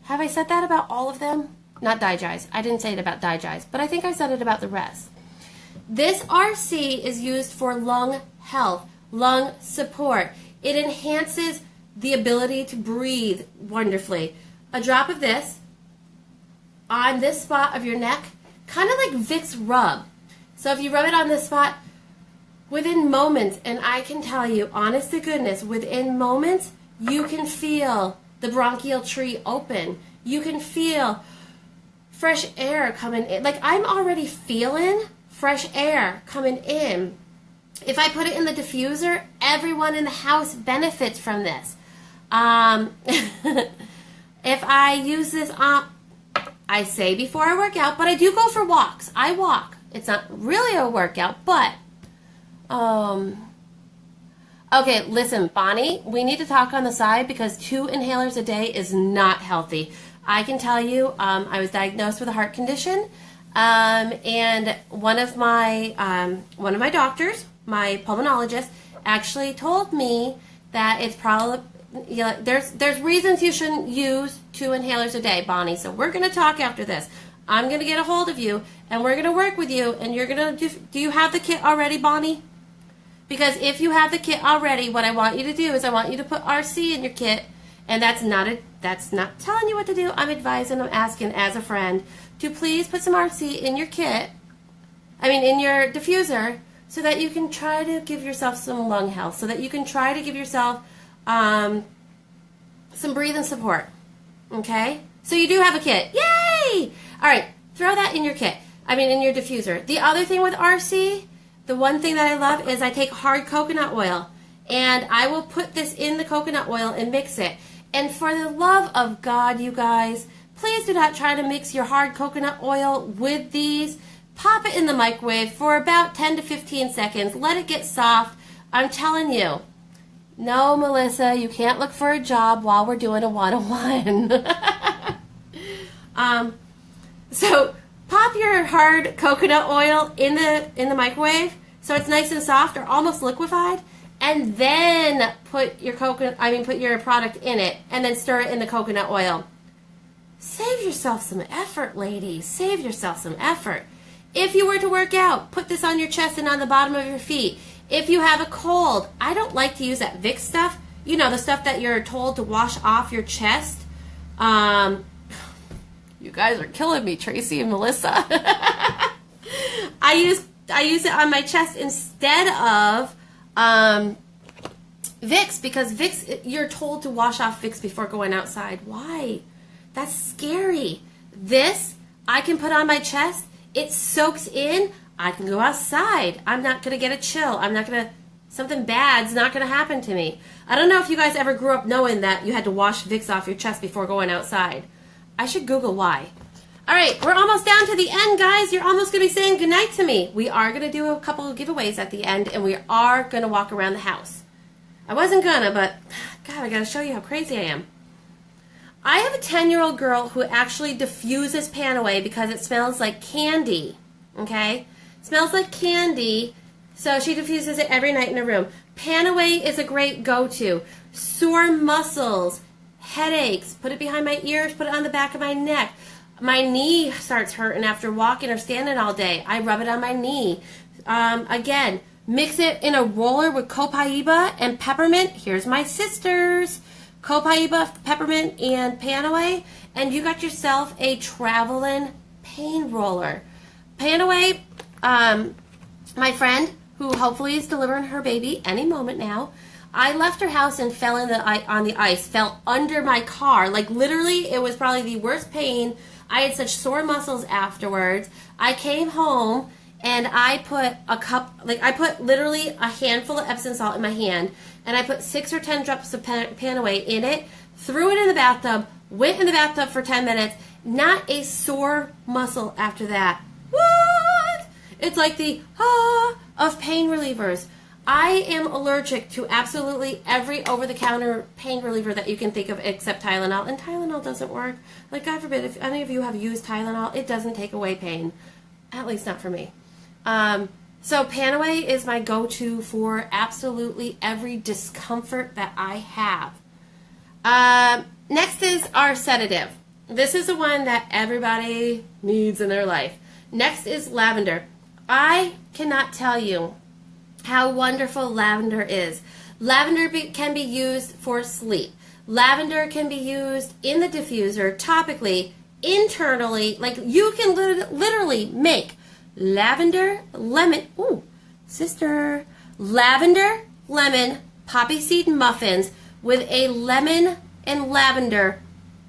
Have I said that about all of them? Not Digize. I didn't say it about Digize, but I think I said it about the rest. This RC is used for lung health, lung support. It enhances the ability to breathe wonderfully. A drop of this on this spot of your neck, kind of like Vicks rub. So if you rub it on this spot, within moments, and I can tell you, honest to goodness, within moments, you can feel the bronchial tree open. You can feel fresh air coming in. Like, I'm already feeling fresh air coming in. If I put it in the diffuser, everyone in the house benefits from this. If I use this on, I say before I work out, but I do go for walks. I walk. It's not really a workout, but okay, listen, Bonnie, we need to talk on the side because 2 inhalers a day is not healthy. I can tell you, I was diagnosed with a heart condition, and one of my doctors, my pulmonologist, actually told me that it's probably, you know, there's reasons you shouldn't use 2 inhalers a day, Bonnie. So we're going to talk after this. I'm going to get a hold of you, and we're going to work with you, and you're going to do you have the kit already, Bonnie? Because if you have the kit already, what I want you to do is I want you to put RC in your kit, and that's not telling you what to do. I'm advising, I'm asking as a friend to please put some RC in your kit, in your diffuser, so that you can try to give yourself some lung health, so that you can try to give yourself some breathing support, okay? So you do have a kit. Yay! All right, throw that in your kit, in your diffuser. The other thing with RC, the one thing that I love is I take hard coconut oil, and I will put this in the coconut oil and mix it. And for the love of God, you guys, please do not try to mix your hard coconut oil with these. Pop it in the microwave for about 10 to 15 seconds. Let it get soft. I'm telling you. No, Melissa, you can't look for a job while we're doing a one-on-one. So pop your hard coconut oil in the microwave so it's nice and soft or almost liquefied, and then put your product in it, and then stir it in the coconut oil. Save yourself some effort, ladies. Save yourself some effort. If you were to work out, put this on your chest and on the bottom of your feet. If you have a cold, I don't like to use that Vicks stuff. You know, the stuff that you're told to wash off your chest. You guys are killing me, Tracy and Melissa. I use it on my chest instead of Vicks, because Vicks, you're told to wash off Vicks before going outside. Why? That's scary. This, I can put on my chest. It soaks in. I can go outside. I'm not going to get a chill. Something bad's not going to happen to me. I don't know if you guys ever grew up knowing that you had to wash Vicks off your chest before going outside. I should Google why. All right, we're almost down to the end, guys. You're almost going to be saying goodnight to me. We are going to do a couple of giveaways at the end, and we are going to walk around the house. I wasn't going to, but God, I got to show you how crazy I am. I have a 10-year-old girl who actually diffuses Panaway because it smells like candy, okay? It smells like candy, so she diffuses it every night in her room. Panaway is a great go-to. Sore muscles, headaches, put it behind my ears, put it on the back of my neck. My knee starts hurting after walking or standing all day. I rub it on my knee. Again, mix it in a roller with copaiba and peppermint. Here's my sisters. Copaiba, peppermint, and Panaway, and you got yourself a traveling pain roller. Panaway, my friend, who hopefully is delivering her baby any moment now, I left her house and fell on the ice, fell under my car. Like, literally, it was probably the worst pain. I had such sore muscles afterwards. I came home, and I put literally a handful of Epsom salt in my hand, and I put 6 or 10 drops of Panaway in it, threw it in the bathtub, went in the bathtub for 10 minutes, not a sore muscle after that. What? It's like the of pain relievers. I am allergic to absolutely every over-the-counter pain reliever that you can think of except Tylenol, and Tylenol doesn't work. Like, God forbid, if any of you have used Tylenol, it doesn't take away pain. At least not for me. So Panaway is my go-to for absolutely every discomfort that I have. Next is our sedative. This is the one that everybody needs in their life. Next is lavender. I cannot tell you how wonderful lavender is. Lavender can be used for sleep. Lavender can be used in the diffuser, topically, internally. Like, you can literally make lavender, lemon, lavender, lemon, poppy seed muffins with a lemon and lavender,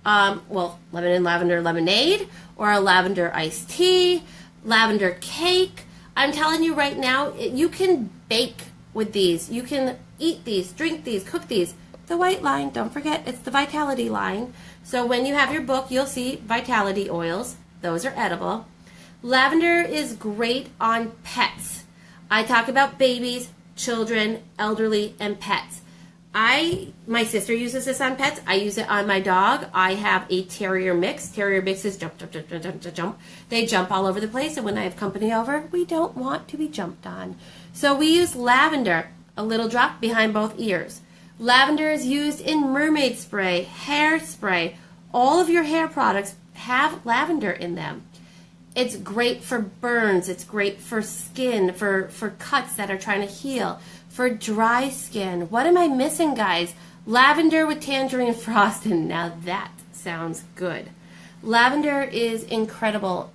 lemon and lavender lemonade, or a lavender iced tea, lavender cake. I'm telling you right now, you can bake with these. You can eat these, drink these, cook these. The white line, don't forget, it's the Vitality line. So when you have your book, you'll see Vitality oils. Those are edible. Lavender is great on pets. I talk about babies, children, elderly, and pets. My sister uses this on pets. I use it on my dog. I have a terrier mix. Terrier mixes jump, jump, jump, jump, jump, jump. They jump all over the place, and when I have company over, we don't want to be jumped on. So we use lavender, a little drop behind both ears. Lavender is used in mermaid spray, hair spray. All of your hair products have lavender in them. It's great for burns. It's great for skin, for cuts that are trying to heal, for dry skin. What am I missing, guys? Lavender with tangerine frosting. Now that sounds good. Lavender is incredible.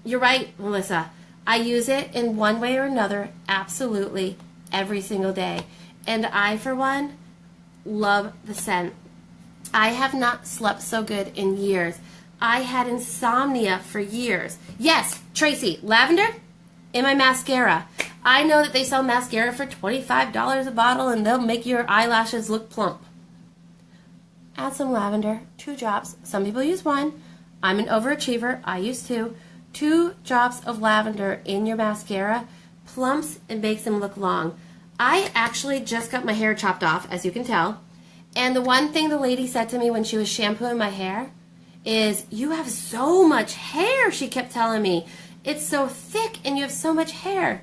You're right, Melissa. I use it in one way or another absolutely every single day. And I, for one, love the scent. I have not slept so good in years. I had insomnia for years. Yes, Tracy, lavender in my mascara. I know that they sell mascara for $25 a bottle and they'll make your eyelashes look plump. Add some lavender, 2 drops. Some people use 1. I'm an overachiever. I use 2. 2 drops of lavender in your mascara plumps and makes them look long. I actually just got my hair chopped off, as you can tell. And the one thing the lady said to me when she was shampooing my hair is, "You have so much hair," she kept telling me. "It's so thick and you have so much hair."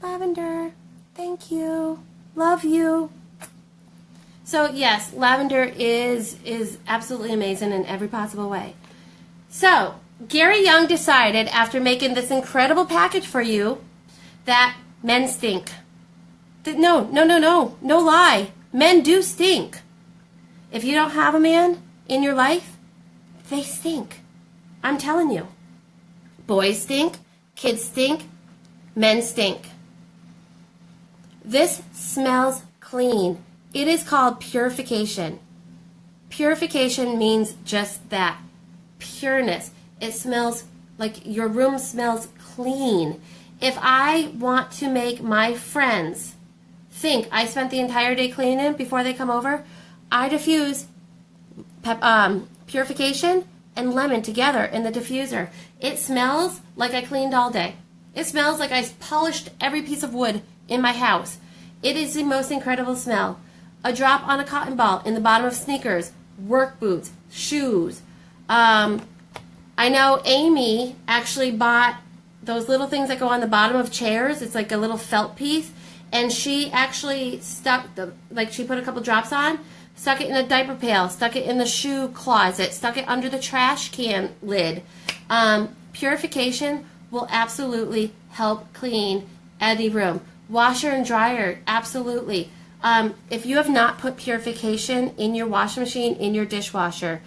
Lavender, thank you. Love you. So yes, lavender is absolutely amazing in every possible way. So Gary Young decided, after making this incredible package for you, that men stink. No lie. Men do stink. If you don't have a man in your life, they stink. I'm telling you. Boys stink, kids stink, men stink. This smells clean. It is called purification. Purification means just that. Pureness. It smells like your room smells clean. If I want to make my friends think I spent the entire day cleaning before they come over, I diffuse purification and lemon together in the diffuser. It smells like I cleaned all day. It smells like I polished every piece of wood in my house. It is the most incredible smell. A drop on a cotton ball in the bottom of sneakers, work boots, shoes. I know Amy actually bought those little things that go on the bottom of chairs. It's like a little felt piece. And she actually she put a couple drops on, stuck it in a diaper pail, stuck it in the shoe closet, stuck it under the trash can lid. Purification will absolutely help clean any room. Washer and dryer, absolutely. If you have not put purification in your washing machine, in your dishwasher,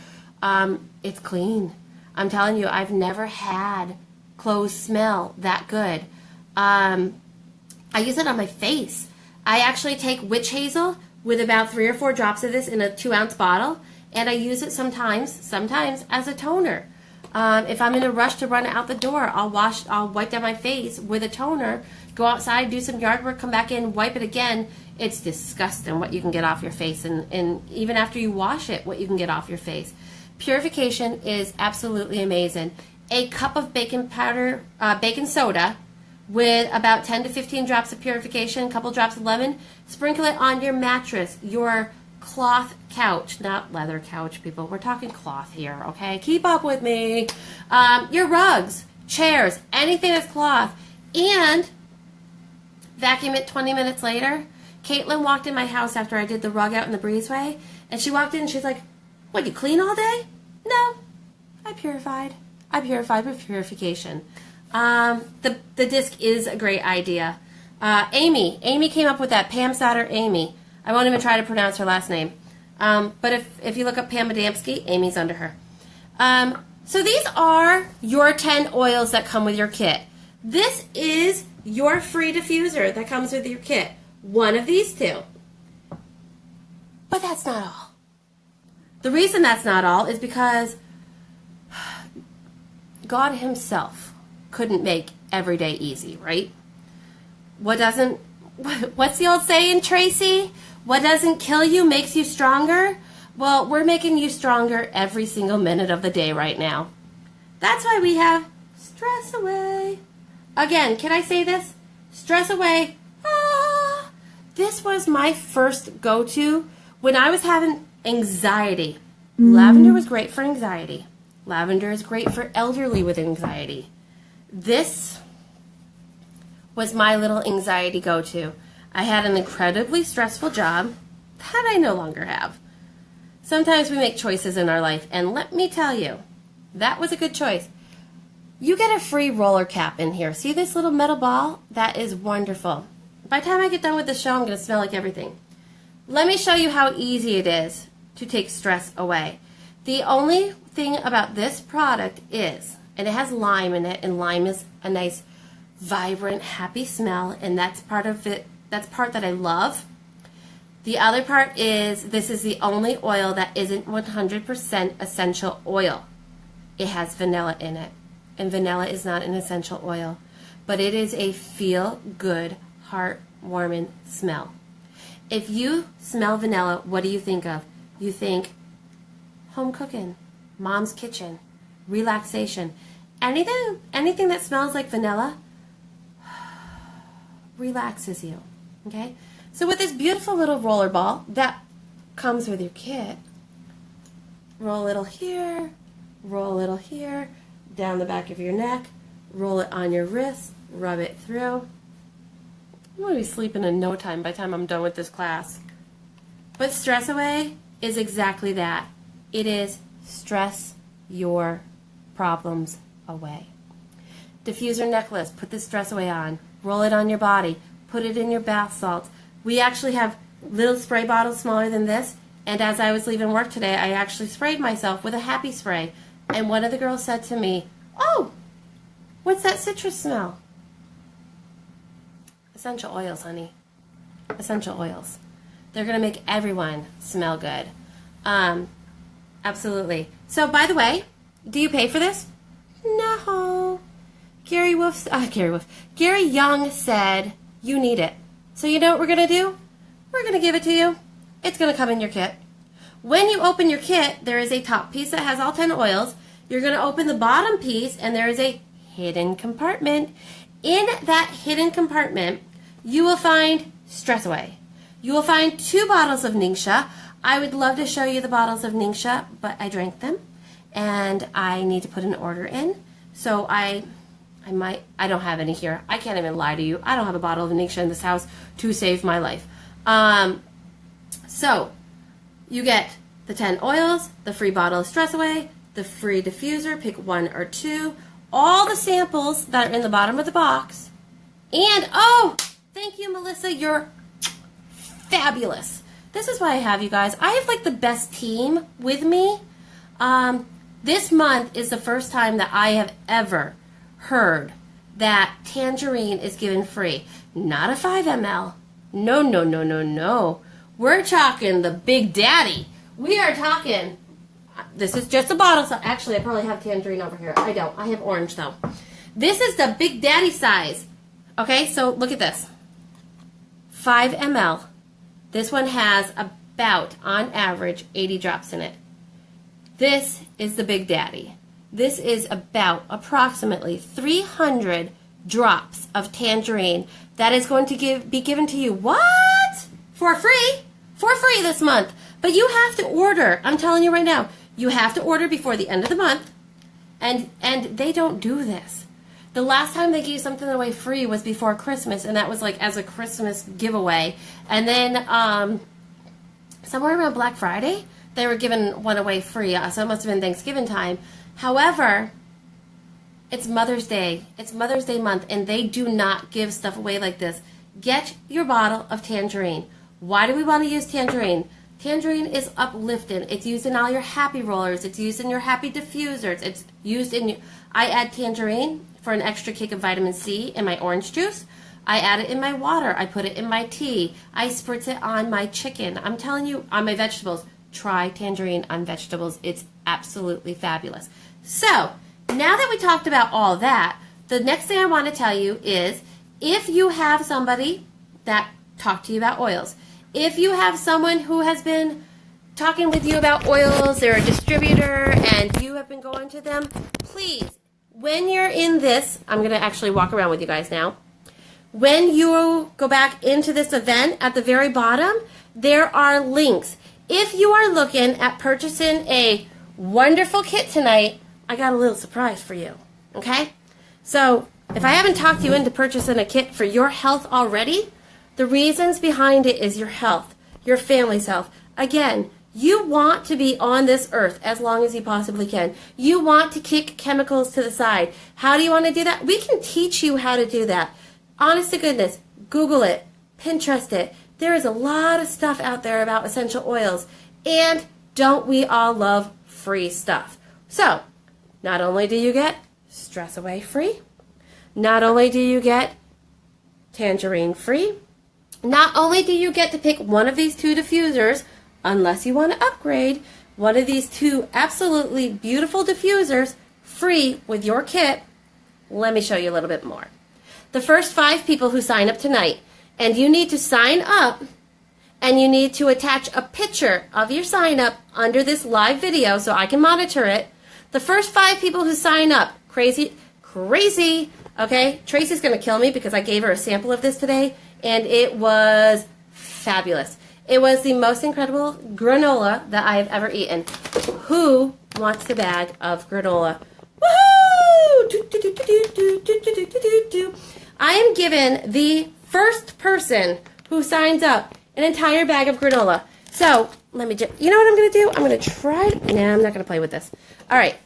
it's clean. I'm telling you, I've never had clothes smell that good. I use it on my face. I actually take witch hazel with about 3 or 4 drops of this in a 2-ounce bottle, and I use it sometimes as a toner. If I'm in a rush to run out the door, I'll wipe down my face with a toner, go outside, do some yard work, come back in, wipe it again. It's disgusting what you can get off your face, and even after you wash it, what you can get off your face. Purification is absolutely amazing. A cup of baking powder, baking soda with about 10 to 15 drops of purification, a couple drops of lemon. Sprinkle it on your mattress, your cloth couch, not leather couch, people. We're talking cloth here, okay? Keep up with me. Your rugs, chairs, anything that's cloth. And vacuum it 20 minutes later. Caitlin walked in my house after I did the rug out in the breezeway, and she walked in and she's like, what, you clean all day? No, I purified. I purified with purification. The disc is a great idea. Amy came up with that. Pam Sauter Amy. I won't even try to pronounce her last name. But if you look up Pam Adamski, Amy's under her. So these are your 10 oils that come with your kit. This is your free diffuser that comes with your kit. One of these two. But that's not all. The reason that's not all is because God himself couldn't make every day easy, right? What's the old saying, Tracy? What doesn't kill you makes you stronger? Well, we're making you stronger every single minute of the day right now. That's why we have Stress Away. Again, can I say this? Stress Away. Ah! This was my first go-to when I was having anxiety. Lavender was great for anxiety. Lavender is great for elderly with anxiety. This was my little anxiety go-to. I had an incredibly stressful job that I no longer have. Sometimes we make choices in our life, and let me tell you, that was a good choice. You get a free roller cap in here. See this little metal ball? That is wonderful. By the time I get done with the show, I'm going to smell like everything. Let me show you how easy it is to take stress away. The only thing about this product is, and it has lime in it, and lime is a nice, vibrant, happy smell, and that's part of it. That's part that I love. The other part is this is the only oil that isn't 100% essential oil. It has vanilla in it, and vanilla is not an essential oil, but it is a feel-good, heart-warming smell. If you smell vanilla, what do you think of? You think home cooking, mom's kitchen, relaxation. Anything that smells like vanilla relaxes you, okay? So with this beautiful little roller ball that comes with your kit, roll a little here, down the back of your neck, roll it on your wrist, rub it through. I'm going to be sleeping in no time by the time I'm done with this class. But Stress Away is exactly that. It is stress your problems away. Diffuser necklace, put the Stress Away on. Roll it on your body. Put it in your bath salts. We actually have little spray bottles smaller than this. And as I was leaving work today, I actually sprayed myself with a happy spray. And one of the girls said to me, oh, what's that citrus smell? Essential oils, honey. Essential oils. They're going to make everyone smell good. Absolutely. So, by the way, do you pay for this? No. Gary Young said, you need it. So you know what we're going to do? We're going to give it to you. It's going to come in your kit. When you open your kit, there is a top piece that has all 10 oils. You're going to open the bottom piece, and there is a hidden compartment. In that hidden compartment, you will find Stress Away. You will find 2 bottles of Ningxia. I would love to show you the bottles of Ningxia, but I drank them, and I need to put an order in. So I don't have any here. I can't even lie to you. I don't have a bottle of Ningxia in this house to save my life. So you get the 10 oils, the free bottle of Stress Away, the free diffuser, pick 1 or 2, all the samples that are in the bottom of the box, and oh, thank you, Melissa, you're fabulous. This is why I have you guys. I have like the best team with me. This month is the first time that I have ever heard that tangerine is given free. Not a 5 ml. No. We're talking the Big Daddy. We are talking, this is just a bottle. So actually, I probably have tangerine over here. I don't. I have orange, though. This is the Big Daddy size. Okay, so look at this. 5 ml. This one has about, on average, 80 drops in it. This is the Big Daddy. This is about approximately 300 drops of tangerine that is going to be given to you. What? For free? For free this month. But you have to order. I'm telling you right now. You have to order before the end of the month. And they don't do this. The last time they gave something away free was before Christmas, and that was like as a Christmas giveaway. And then somewhere around Black Friday, they were giving one away free. So it must have been Thanksgiving time. However, it's Mother's Day. It's Mother's Day month, and they do not give stuff away like this. Get your bottle of tangerine. Why do we want to use tangerine? Tangerine is uplifting. It's used in all your happy rollers. It's used in your happy diffusers. It's used in your... I add tangerine for an extra kick of vitamin C in my orange juice. I add it in my water. I put it in my tea. I spritz it on my chicken. I'm telling you, on my vegetables. Try tangerine on vegetables. It's absolutely fabulous. So, now that we talked about all that, the next thing I want to tell you is if you have somebody that talked to you about oils, if you have someone who has been talking with you about oils, they're a distributor, and you have been going to them, please, when you're in this, I'm going to actually walk around with you guys now. When you go back into this event, at the very bottom, there are links. If you are looking at purchasing a wonderful kit tonight, I got a little surprise for you, okay? So, if I haven't talked you into purchasing a kit for your health already, the reasons behind it is your health, your family's health. Again, you want to be on this earth as long as you possibly can. You want to kick chemicals to the side. How do you want to do that? We can teach you how to do that. Honest to goodness, Google it, Pinterest it. There is a lot of stuff out there about essential oils. And don't we all love free stuff? So, not only do you get stress away free, not only do you get tangerine free, not only do you get to pick one of these two diffusers, unless you want to upgrade, one of these two absolutely beautiful diffusers free with your kit. Let me show you a little bit more. The first 5 people who sign up tonight, and you need to sign up, and you need to attach a picture of your sign up under this live video so I can monitor it. The first 5 people who sign up, crazy, okay? Tracy's going to kill me because I gave her a sample of this today, and it was fabulous. It was the most incredible granola that I have ever eaten. Who wants the bag of granola? Woohoo! I am giving the first person who signs up an entire bag of granola. So, let me just, you know what I'm going to do? I'm going to try, nah, I'm not going to play with this. All right,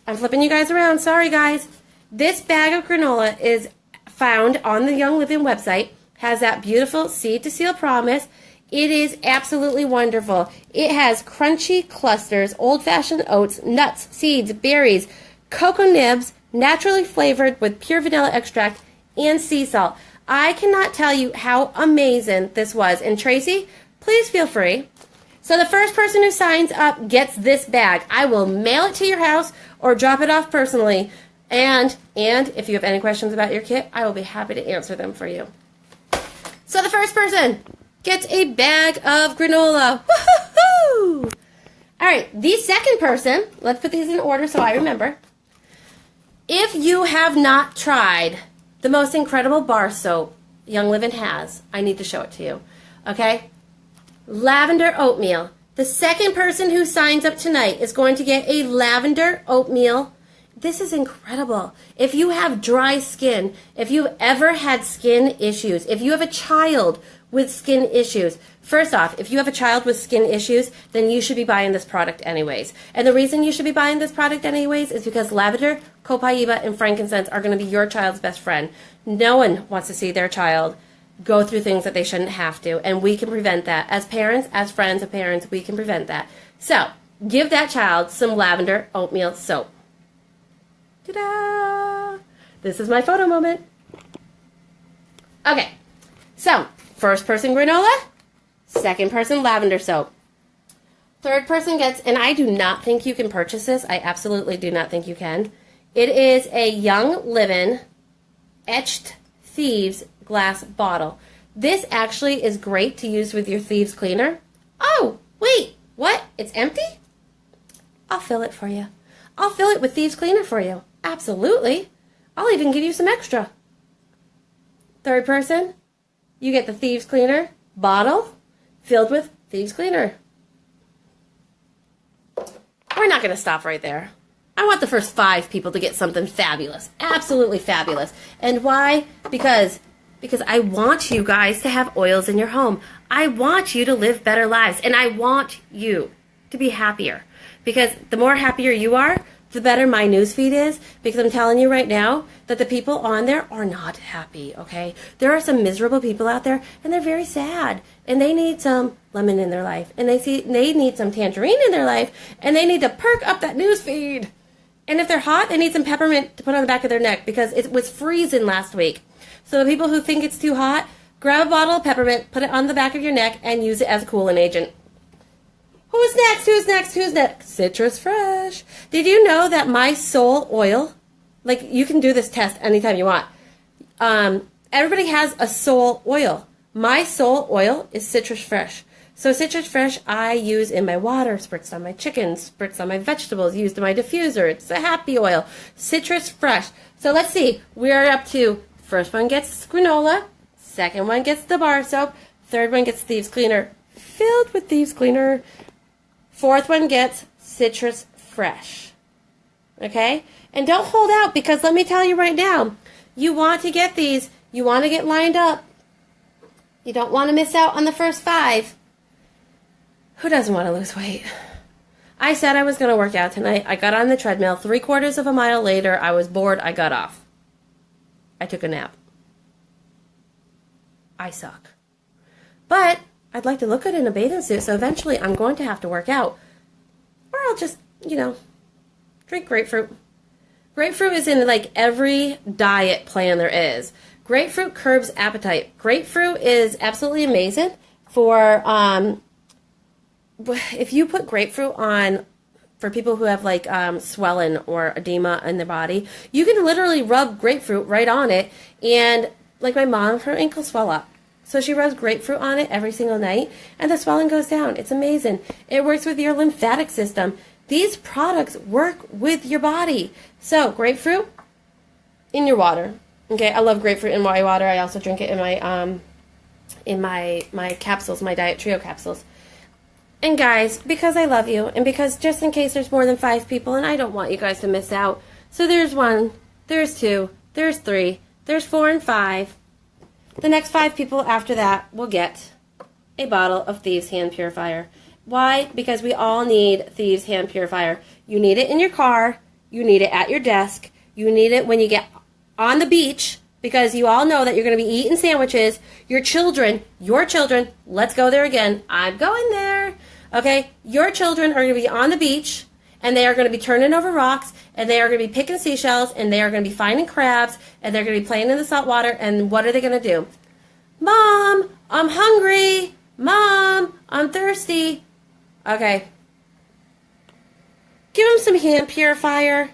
I'm flipping you guys around. Sorry, guys. This bag of granola is found on the Young Living website. Has that beautiful seed to seal promise. It is absolutely wonderful. It has crunchy clusters, old-fashioned oats, nuts, seeds, berries, cocoa nibs, naturally flavored with pure vanilla extract, and sea salt. I cannot tell you how amazing this was. And Tracy, please feel free. So the first person who signs up gets this bag. I will mail it to your house or drop it off personally. And if you have any questions about your kit, I will be happy to answer them for you. So the first person gets a bag of granola. Woo-hoo-hoo! All right, the second person, let's put these in order so I remember. If you have not tried the most incredible bar soap Young Living has, I need to show it to you, okay? Lavender oatmeal. The second person who signs up tonight is going to get a lavender oatmeal. This is incredible. If you have dry skin, if you've ever had skin issues, if you have a child with skin issues, first off, if you have a child with skin issues, then you should be buying this product anyways. And the reason you should be buying this product anyways is because lavender, copaiba, and frankincense are going to be your child's best friend. No one wants to see their child go through things that they shouldn't have to, and we can prevent that. As parents, as friends of parents, we can prevent that. So, give that child some lavender oatmeal soap. Ta-da! This is my photo moment. Okay, so first person granola, second person lavender soap. Third person gets, and I do not think you can purchase this. I absolutely do not think you can. It is a Young Living Etched Thieves glass bottle. This actually is great to use with your thieves cleaner. Oh, wait, what? It's empty? I'll fill it for you. I'll fill it with thieves cleaner for you. Absolutely. I'll even give you some extra. Third person, you get the Thieves Cleaner bottle filled with Thieves Cleaner. We're not going to stop right there. I want the first 5 people to get something fabulous. Absolutely fabulous. And why? Because I want you guys to have oils in your home. I want you to live better lives. And I want you to be happier. Because the more happier you are, the better my newsfeed is. Because I'm telling you right now that the people on there are not happy, okay? There are some miserable people out there, and they're very sad. And they need some lemon in their life. And they need some tangerine in their life. And they need to perk up that newsfeed. And if they're hot, they need some peppermint to put on the back of their neck because it was freezing last week. So the people who think it's too hot, grab a bottle of peppermint, put it on the back of your neck, and use it as a cooling agent. Who's next? Who's next? Who's next? Citrus Fresh. Did you know that my soul oil, like you can do this test anytime you want. Everybody has a soul oil. My soul oil is Citrus Fresh. So Citrus Fresh I use in my water, spritz on my chicken, spritz on my vegetables, used in my diffuser. It's a happy oil. Citrus Fresh. So let's see. We are up to, first one gets granola, second one gets the bar soap, third one gets Thieves Cleaner, filled with Thieves Cleaner, fourth one gets Citrus Fresh. Okay? And don't hold out because let me tell you right now, you want to get these, you want to get lined up. You don't want to miss out on the first 5. Who doesn't want to lose weight? I said I was going to work out tonight. I got on the treadmill. 3/4 of a mile later, I was bored. I got off. I took a nap. I suck. But I'd like to look good in a bathing suit, so eventually I'm going to have to work out. Or I'll just, drink grapefruit. Grapefruit is in like every diet plan there is. Grapefruit curbs appetite. Grapefruit is absolutely amazing for... if you put grapefruit on for people who have like swelling or edema in their body, you can literally rub grapefruit right on it. And like my mom, her ankles swell up. So she rubs grapefruit on it every single night and the swelling goes down. It's amazing. It works with your lymphatic system. These products work with your body. So grapefruit in your water. Okay, I love grapefruit in my water. I also drink it in my capsules, my Diet Trio capsules. And guys, because I love you, and because just in case there's more than 5 people, and I don't want you guys to miss out. So there's 1, there's 2, there's 3, there's 4 and 5. The next 5 people after that will get a bottle of Thieves Hand Purifier. Why? Because we all need Thieves Hand Purifier. You need it in your car. You need it at your desk. You need it when you get on the beach, because you all know that you're going to be eating sandwiches. Your children, let's go there again. I'm going there. Okay, your children are going to be on the beach, and they are going to be turning over rocks, and they are going to be picking seashells, and they are going to be finding crabs, and they're going to be playing in the salt water, and what are they going to do? Mom, I'm hungry. Mom, I'm thirsty. Okay. Give them some hand purifier.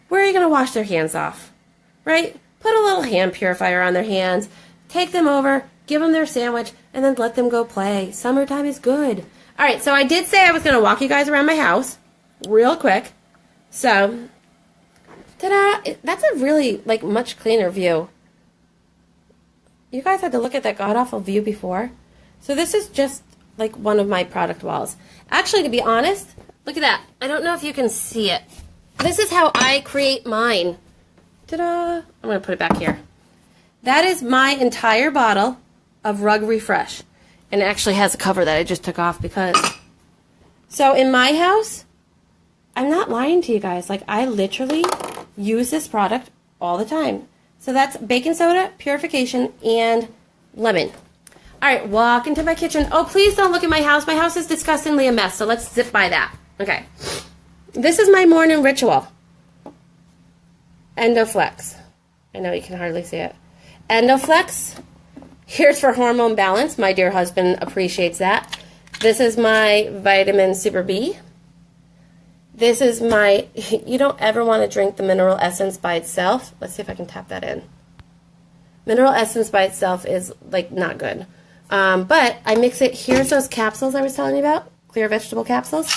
Where are you going to wash their hands off? Right? Put a little hand purifier on their hands. Take them over, give them their sandwich, and then let them go play. Summertime is good. All right, so I did say I was going to walk you guys around my house real quick. So, ta-da! That's a really, much cleaner view. You guys had to look at that god-awful view before. So this is just, one of my product walls. Actually, to be honest, look at that. I don't know if you can see it. This is how I create mine. Ta-da! I'm going to put it back here. That is my entire bottle of Rug Refresh. And it actually has a cover that I just took off because... So in my house, I'm not lying to you guys. I literally use this product all the time. So that's baking soda, purification, and lemon. All right, walk into my kitchen. Oh, please don't look at my house. My house is disgustingly a mess, so let's zip by that. Okay. This is my morning ritual. Endoflex. I know you can hardly see it. Endoflex. Here's for hormone balance. My dear husband appreciates that. This is my vitamin Super B. This is my... You don't ever want to drink the mineral essence by itself. Let's see if I can tap that in. Mineral essence by itself is, not good. But I mix it... Here's those capsules I was telling you about. Clear vegetable capsules.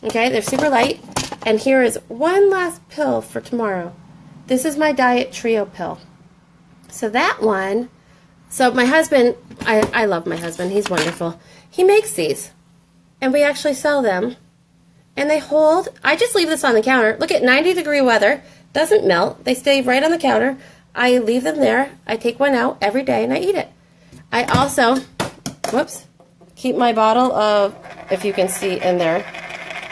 Okay, they're super light. And here is one last pill for tomorrow. This is my Diet Trio pill. So that one, So my husband, I love my husband. He's wonderful. He makes these, and we actually sell them. And they hold, I just leave this on the counter. Look at 90-degree weather. Doesn't melt. They stay right on the counter. I leave them there. I take one out every day and I eat it. I also, whoops, keep my bottle of, if you can see in there,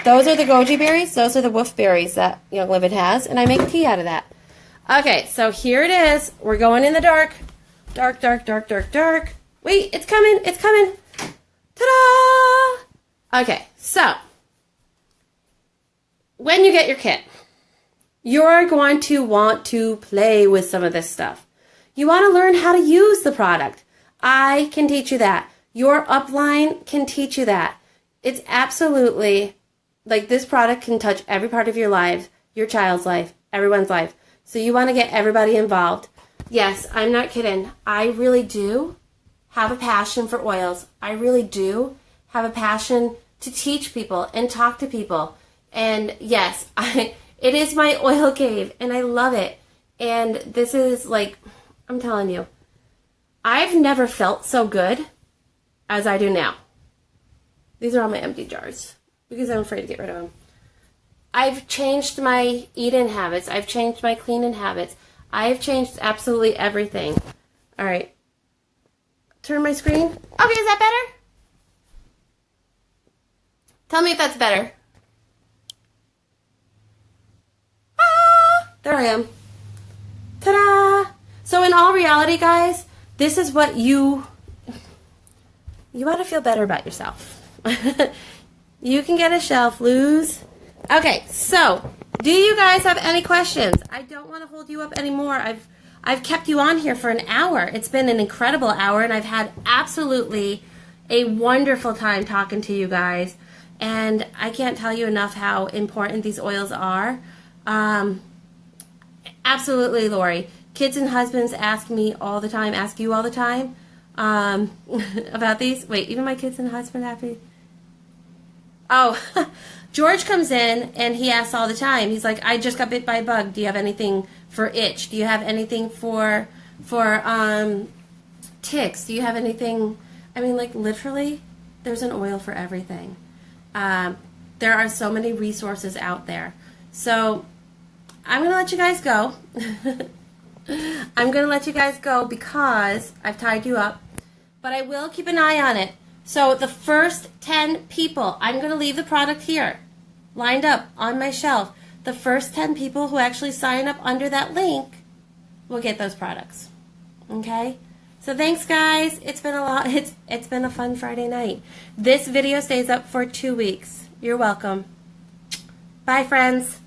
those are the goji berries. Those are the wolf berries that Young Living has. And I make tea out of that. Okay, so here it is. We're going in the dark. Dark, dark, dark, dark, dark. Wait, it's coming. It's coming. Ta-da! Okay, so when you get your kit, you're going to want to play with some of this stuff. You want to learn how to use the product. I can teach you that. Your upline can teach you that. It's absolutely, like, this product can touch every part of your life, your child's life, everyone's life. So you want to get everybody involved. Yes, I'm not kidding. I really do have a passion for oils. I really do have a passion to teach people and talk to people. And yes, it is my oil cave, and I love it. And this is like, I'm telling you, I've never felt so good as I do now. These are all my empty jars because I'm afraid to get rid of them. I've changed my eat-in habits. I've changed my clean-in habits. I've changed absolutely everything. All right. Turn my screen. Okay, is that better? Tell me if that's better. There I am. Ta-da! So in all reality, guys, this is what you want to feel better about yourself. You can get a shelf, Luz. Okay, so do you guys have any questions? I don't want to hold you up anymore. I've kept you on here for an hour. It's been an incredible hour, and I've had absolutely a wonderful time talking to you guys. And I can't tell you enough how important these oils are. Absolutely, Lori. Kids and husbands ask me all the time, ask you all the time about these. Wait, even my kids and husband happy? Oh, George comes in and he asks all the time. He's like, I just got bit by a bug. Do you have anything for itch? Do you have anything for ticks? Do you have anything? I mean, like, literally, there's an oil for everything. There are so many resources out there. So I'm going to let you guys go. I'm going to let you guys go because I've tied you up. But I will keep an eye on it. So the first 10 people, I'm going to leave the product here, lined up on my shelf. The first 10 people who actually sign up under that link will get those products. Okay? So thanks, guys. It's been a lot. It's been a fun Friday night. This video stays up for 2 weeks. You're welcome. Bye, friends.